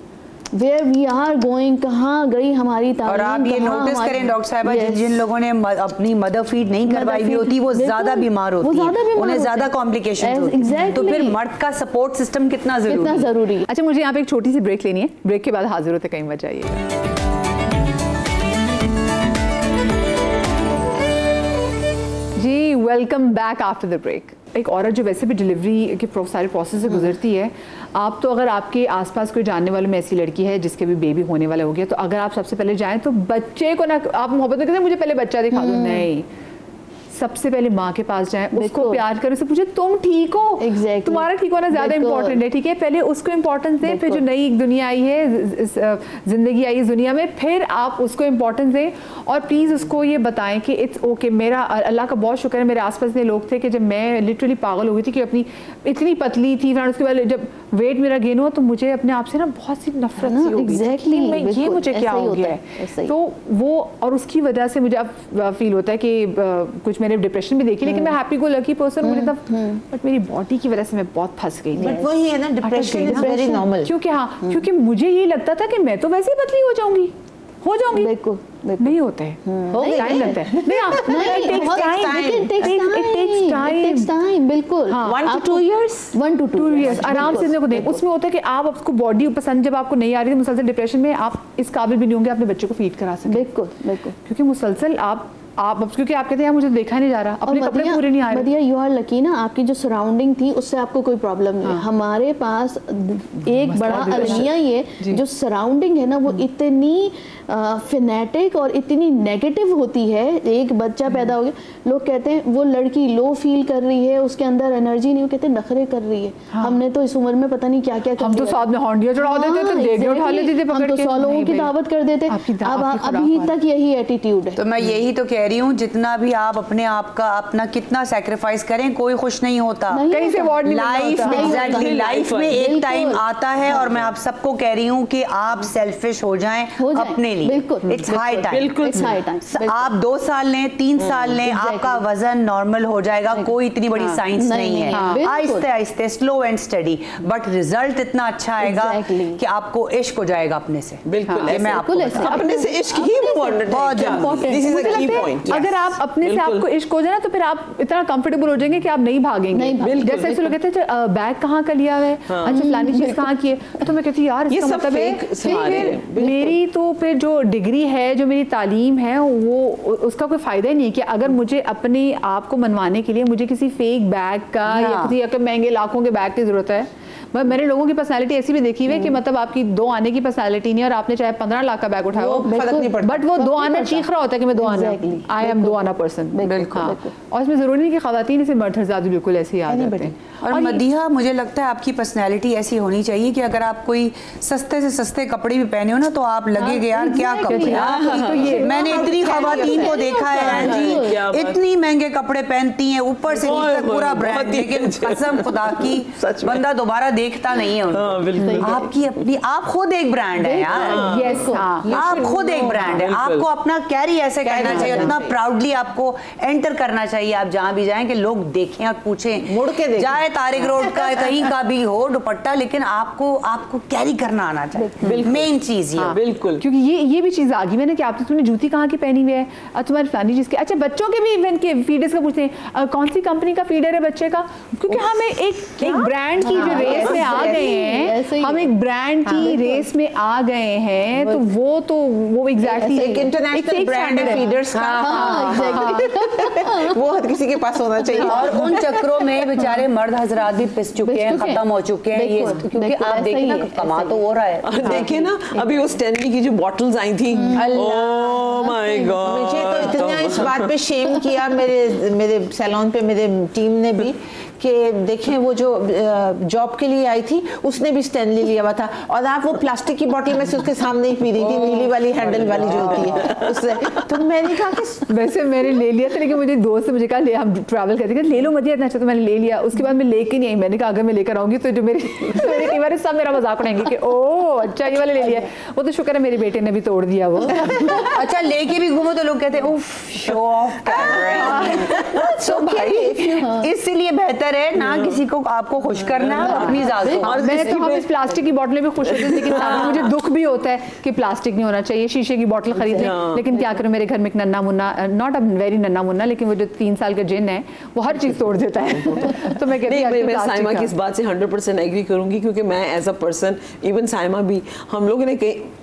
Where we are going, कहाँ गई हमारी तालीम। और आप ये नोटिस करें डॉक्टर साहबा, जिन लोगों ने अपनी मदर फीड नहीं करवाई हुई होती वो ज्यादा बीमार होती है, उन्हें ज्यादा कॉम्प्लिकेशन होती है। तो फिर मर्द का सपोर्ट सिस्टम कितना जरूरी है। अच्छा, मुझे यहाँ पे एक छोटी सी ब्रेक लेनी है, ब्रेक के बाद हाजिर होते, कहीं मत जाइएगा। जी welcome back after the break. एक औरत जो वैसे भी डिलीवरी के सारे प्रोसेस से गुजरती है, आप तो अगर आपके आसपास कोई जानने वालों में ऐसी लड़की है जिसके भी बेबी होने वाला हो गया, तो अगर आप सबसे पहले जाएं तो बच्चे को ना आप मोहब्बत में कहते हैं मुझे पहले बच्चा दिखा दो, नहीं, सबसे पहले माँ के पास जाएं, उसको प्यार करें, उससे पूछे तुम ठीक हो। exactly. तुम्हारा ठीक होना ज्यादा इंपॉर्टेंट है, ठीक है, पहले उसको इंपॉर्टेंस दें, फिर जो नई दुनिया आई है, जिंदगी आई इस दुनिया में, फिर आप उसको इंपॉर्टेंस दें। और प्लीज उसको ये बताएं कि इट्स ओके। मेरा अल्लाह का बहुत शुक्र है, मेरे आसपास इतने लोग थे कि जब मैं लिटरली पागल हो गई थी कि अपनी इतनी पतली थी, फिर उसके बाद जब वेट मेरा गेन हुआ तो मुझे अपने आप से ना बहुत सी नफरत सी हो गई, ये मुझे क्या हो गया है। तो वो, और उसकी वजह से मुझे अब फील होता है कि कुछ मैंने डिप्रेशन भी देखी, लेकिन मैं हैप्पी गो लकी पर्सन हूँ, बट मेरी बॉडी की वजह से मैं बहुत फंस गई। बट वही है ना, डिप्रेशन इज वेरी नॉर्मल। क्योंकि मुझे ये लगता था कि मैं तो वैसे ही पतली हो जाऊंगी। बिल्कुल नहीं होता है, टाइम लगता है। बिल्कुल 1 to 2 years आराम से देखो दें। उसमें होता है कि आप उसको बॉडी पसंद जब आपको नहीं आ रही थी, मुसलसल डिप्रेशन में आप इस काबिल भी नहीं होंगे अपने बच्चे को फीड करा सकें। बिल्कुल क्योंकि मुसलसल आप क्योंकि आप कहते हैं मुझे देखा नहीं जा रहा, अपने कपड़े पूरे नहीं आ रहे। मदिया, यू आर लकी ना, आपकी जो सराउंडिंग थी उससे आपको कोई प्रॉब्लम नहीं है। हमारे पास एक बड़ा अलमिया ही है, जो सराउंडिंग है ना वो इतनी फिनेटिक और इतनी नेगेटिव होती है। एक बच्चा पैदा हो गया, लोग कहते हैं वो लड़की लो फील कर रही है, उसके अंदर एनर्जी नहीं, वो कहते हैं नखरे कर रही है। हमने तो इस उम्र में पता नहीं क्या क्या कर, हम तो साथ में हॉन्डिया चढ़ा देते थे, देगे उठा लेते थे, हम तो 100 लोगों की दावत कर देते। अब अभी तक यही एटीट्यूड है। तो मैं यही तो कह रही हूँ, जितना भी आप अपने आप का अपना कितना सैक्रिफाइस करें, कोई खुश नहीं होता। कहीं से अवार्ड नहीं लाइफ, एग्जैक्टली, लाइफ में एक टाइम आता है, और मैं आप सबको कह रही हूँ कि आप सेल्फिश हो जाएं अपने लिए। It's high time. आप 2 साल लें, 3 साल लें, आपका वजन नॉर्मल हो जाएगा। कोई इतनी बड़ी साइंस नहीं है, आहिस्ते आहिस्ते, slow and study, but result इतना अच्छा आएगा कि आपको इश्क हो जाएगा अपने से। बिल्कुल, मैं आपको अपने से इश्क ही इम्पोर्टेंट है। दिस इज अ की पॉइंट। अगर आप अपने से आपको इश्क हो जाए ना, तो फिर आप इतना कंफर्टेबल हो जाएंगे कि आप नहीं भागेंगे। जैसे लोग कहते हैं बैग कहाँ का लिया है, अच्छा फलानी चीज कहाँ की है, तो मैं कहती यार इसका मतलब है मेरी तो फिर जो डिग्री है, जो मेरी तालीम है, वो उसका कोई फायदा ही नहीं कि अगर मुझे अपने आप को मनवाने के लिए मुझे किसी फेक बैग का या किसी महंगे लाखों के बैग की जरूरत है। मैंने लोगों की पर्सनालिटी ऐसी भी देखी है कि मतलब आपकी 2 आने की पर्सनालिटी नहीं, और आपने चाहे 15 लाख का बैग उठाया हो, बट वो 2 आना चीख रहा होता है कि मैं 2 आना, आई एम 2 आना पर्सन। बिल्कुल। और इसमें जरूरी नहीं कि खवातीन से मर्द हज़रात बिल्कुल ऐसे ही आ जाते हैं। और मदिहा, मुझे लगता है आपकी पर्सनैलिटी ऐसी होनी चाहिए कि अगर आप कोई सस्ते से सस्ते कपड़े भी पहने हो ना, तो आप लगेगा यार क्या कपड़े। मैंने इतनी खवातीन को देखा है जी, इतनी महंगे कपड़े पहनती हैं, ऊपर से नीचे तक पूरा ब्रांड, लेकिन कसम खुदा की बंदा दोबारा देखता नहीं है उनको। आपकी अपनी, आप खुद एक ब्रांड है यार। यस, आप खुद एक ब्रांड है, आपको अपना कैरी ऐसे करना चाहिए, इतना प्राउडली आपको एंटर करना चाहिए आप जहाँ भी जाएं कि लोग देखें और पूछें, मुड़ के देखें। चाहे तारिक रोड का कहीं का भी हो दुपट्टा, लेकिन आपको कैरी करना आना चाहिए, मेन चीज ये। बिल्कुल, क्योंकि ये भी चीज़ आ गई मैंने कि आपने तुमने जूती कहाँ की पहनी हुई है और तुम्हारी फलानी चीज़ की। अच्छा, बच्चों के भी इवेंट के फीडर्स का पूछते हैं कौन सी कंपनी का फीडर है बच्चे का, क्योंकि हम एक ब्रांड की जो रेस में आ गए हैं, हम एक ब्रांड की रेस में आ गए हैं, तो वो एग्जैक्टली एक इंटरनेशनल ब्रांड है फीडर्स का। वो हर किसी के पास होना चाहिए। और उन चक्रों में बेचारे मर्द हजरात भी पिस चुके हैं, खत्म हो चुके हैं ये, क्योंकि आप देखिए ना कमा तो हो रहा है। देखिए ना अभी वो स्टैनली की जो बॉटल्स आई थी, ओह माय गॉड, मुझे तो इतना इस बात पे शेम किया मेरे सैलून पे मेरे टीम ने भी कि देखें वो जो जॉब के लिए आई थी उसने भी स्टैनली लिया हुआ था, और आप वो प्लास्टिक की बोतल में से उसके सामने ही पी रही थी, नीली वाली हैंडल वाली जो होती है उससे। तो मैंने कहा कि वैसे मैंने ले लिया था, लेकिन मुझे दोस्त से मुझे कहा हम ट्रैवल करते ले लो मत, इतना अच्छा, तो मैंने ले लिया। उसके बाद मैं लेके नहीं आई, मैंने कहा अगर मैं लेकर आऊंगी तो जो मेरे टीम वाले सब मेरा मजाक उड़ाएंगे कि ओह अच्छा ये वाले ले लिया। वो तो शुक्र है मेरे बेटे ने भी तोड़ दिया वो। अच्छा, लेके भी घूमो तो लोग कहते हैं उफ शो ऑफ कर रहे हैं। तो भाई इसलिए बेहतर है ना किसी को आपको खुश करना है, अपनी जात को। और मैं तो हम इस प्लास्टिक की बोतलें भी खुश होते हैं, लेकिन मुझे दुख भी होता है कि प्लास्टिक नहीं होना चाहिए, शीशे की बोतल खरीद लें। लेकिन क्या करूं, मेरे घर में एक नन्ना मुन्ना, नॉट अ वेरी नन्ना मुन्ना, लेकिन वो जो 3 साल का जिन है वो हर चीज तोड़ देता है। तो मैं कहती हूं मैं साइमा की इस बात से 100% एग्री करूंगी, क्योंकि मैं as a person, even Saima भी, हम लोगों ने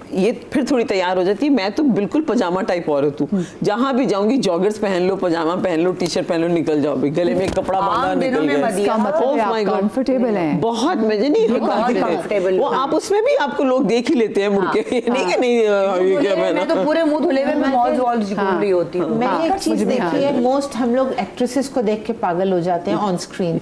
ये फिर थोड़ी तैयार हो जाती है। मैं तो बिल्कुल पजामा टाइप औरत हूँ, जहाँ भी जाऊंगी जॉगर्स पहन लो, पजामा पहन लो, टी शर्ट पहन लो, निकल जाओ भी, गले में कपड़ा बांधा निकल गया। कंफर्टेबल है बहुत, मजे नहीं कंफर्टेबल, वो आप उसमें भी आपको लोग देख ही लेते हैं मुड़ के, नहीं कि नहीं ये क्या पहना। मैं तो पूरे मुंह धुले हुए मैं मॉल घूम रही होती हूँ। मैंने एक चीज देखी है, मोस्ट हम लोग एक्ट्रेसेस को देख के पागल हो जाते हैं ऑन स्क्रीन।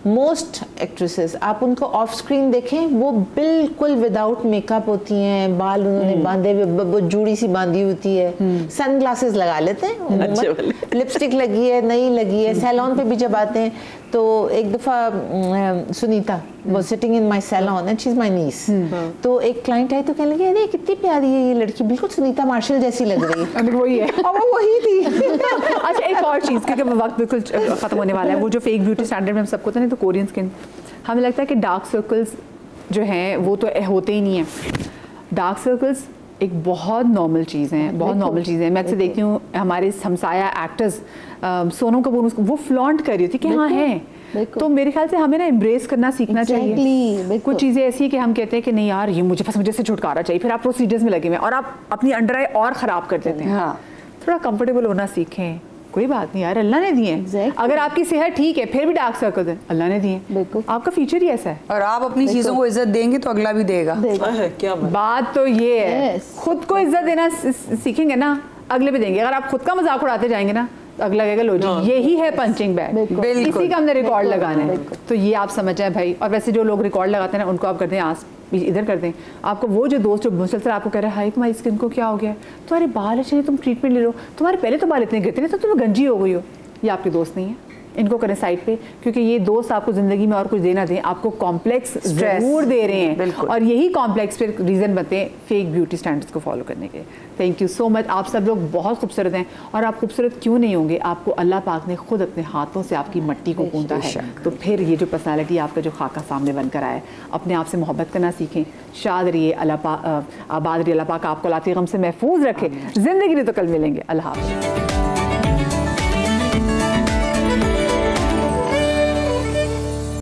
मोस्ट एक्ट्रेसेस आप उनको ऑफ स्क्रीन देखें, वो बिल्कुल विदाउट मेकअप होती हैं, बाल उन्होंने बांधे हुए, जूड़ी सी बांधी होती है, सन ग्लासेस लगा लेते हैं, लिपस्टिक लगी है नहीं लगी है। सैलून पे भी जब आते हैं तो एक दफा Sunita was sitting in my salon and she's my niece, तो एक क्लाइंट आई तो कहने लगी अरे कितनी प्यारी है ये लड़की, बिल्कुल सुनीता मार्शल जैसी लग रही है। वही है, और वो वही थी। अच्छा, एक और चीज़, क्योंकि वक्त बिल्कुल खत्म होने वाला है, वो जो फेक ब्यूटी स्टैंडर्ड में हम सबको था नहीं, तो कोरियन स्किन, हमें लगता है कि डार्क सर्कल्स जो हैं वो तो होते ही नहीं हैं। डार्क सर्कल्स एक बहुत नॉर्मल चीज़ हैं, बहुत नॉर्मल चीज़ हैं। मैं अक्सर देखती हूँ हमारे हमसाया एक्टर्स, सोनम कपूर, वो फ्लॉन्ट कर रही होती कि हाँ है, तो मेरे ख्याल से हमें ना एम्ब्रेस करना सीखना चाहिए। कुछ चीज़ें ऐसी है कि हम कहते हैं कि नहीं यार ये मुझे से छुटकारा चाहिए, फिर आप प्रोसीजर्स में लगे हुए और आप अपनी अंडर आई और ख़राब कर देते हैं। थोड़ा कंफर्टेबल होना सीखें, कोई बात नहीं यार, अल्लाह ने दिए। अगर आपकी सेहत ठीक है फिर भी डार्क सर्कल है, अल्लाह ने दिए, आपका फीचर ही ऐसा है। और आप अपनी चीजों को इज्जत देंगे तो अगला भी देगा। क्या बात तो ये है, खुद को इज्जत देना सीखेंगे ना, अगले भी देंगे। अगर आप खुद का मजाक उड़ाते जाएंगे ना, अगला कहेगा लो जी यही है पंचिंग बैग, इसी का हमने रिकॉर्ड लगाना है। तो ये आप समझ जाए भाई। और वैसे जो लोग रिकॉर्ड लगाते हैं ना, उनको आप कर दें आस इधर कर दें। आपको वो जो दोस्त जो मुसलसल आपको कह रहा है हाय तुम्हारी स्किन को क्या हो गया, तुम्हारे बाल अच्छे नहीं, तुम ट्रीटमेंट ले लो, तुम्हारे पहले तो बाल इतने गिरते नहीं, तो तुम गंजी हो गई हो, ये आपके दोस्त नहीं है। इनको करें साइड पे, क्योंकि ये दोस्त आपको ज़िंदगी में और कुछ देना दें, आपको कॉम्प्लेक्स ज़रूर दे रहे हैं, और यही कॉम्प्लेक्स फिर रीज़न बनते हैं फेक ब्यूटी स्टैंडर्ड्स को फॉलो करने के। Thank you so much. आप सब लोग बहुत खूबसूरत हैं, और आप खूबसूरत क्यों नहीं होंगे, आपको अल्लाह पाक ने खुद अपने हाथों से आपकी मट्टी को गूंथा है। तो फिर ये जो पर्सनालिटी आपका जो खाका सामने बनकर आया, अपने आप से मोहब्बत करना सीखें। शाद रहिए, आबाद रहिए, अल्लाह पाक आपको लाती गम से महफूज रखे। ज़िंदगी में तो कल मिलेंगे। अल्लाह हाफ़िज़।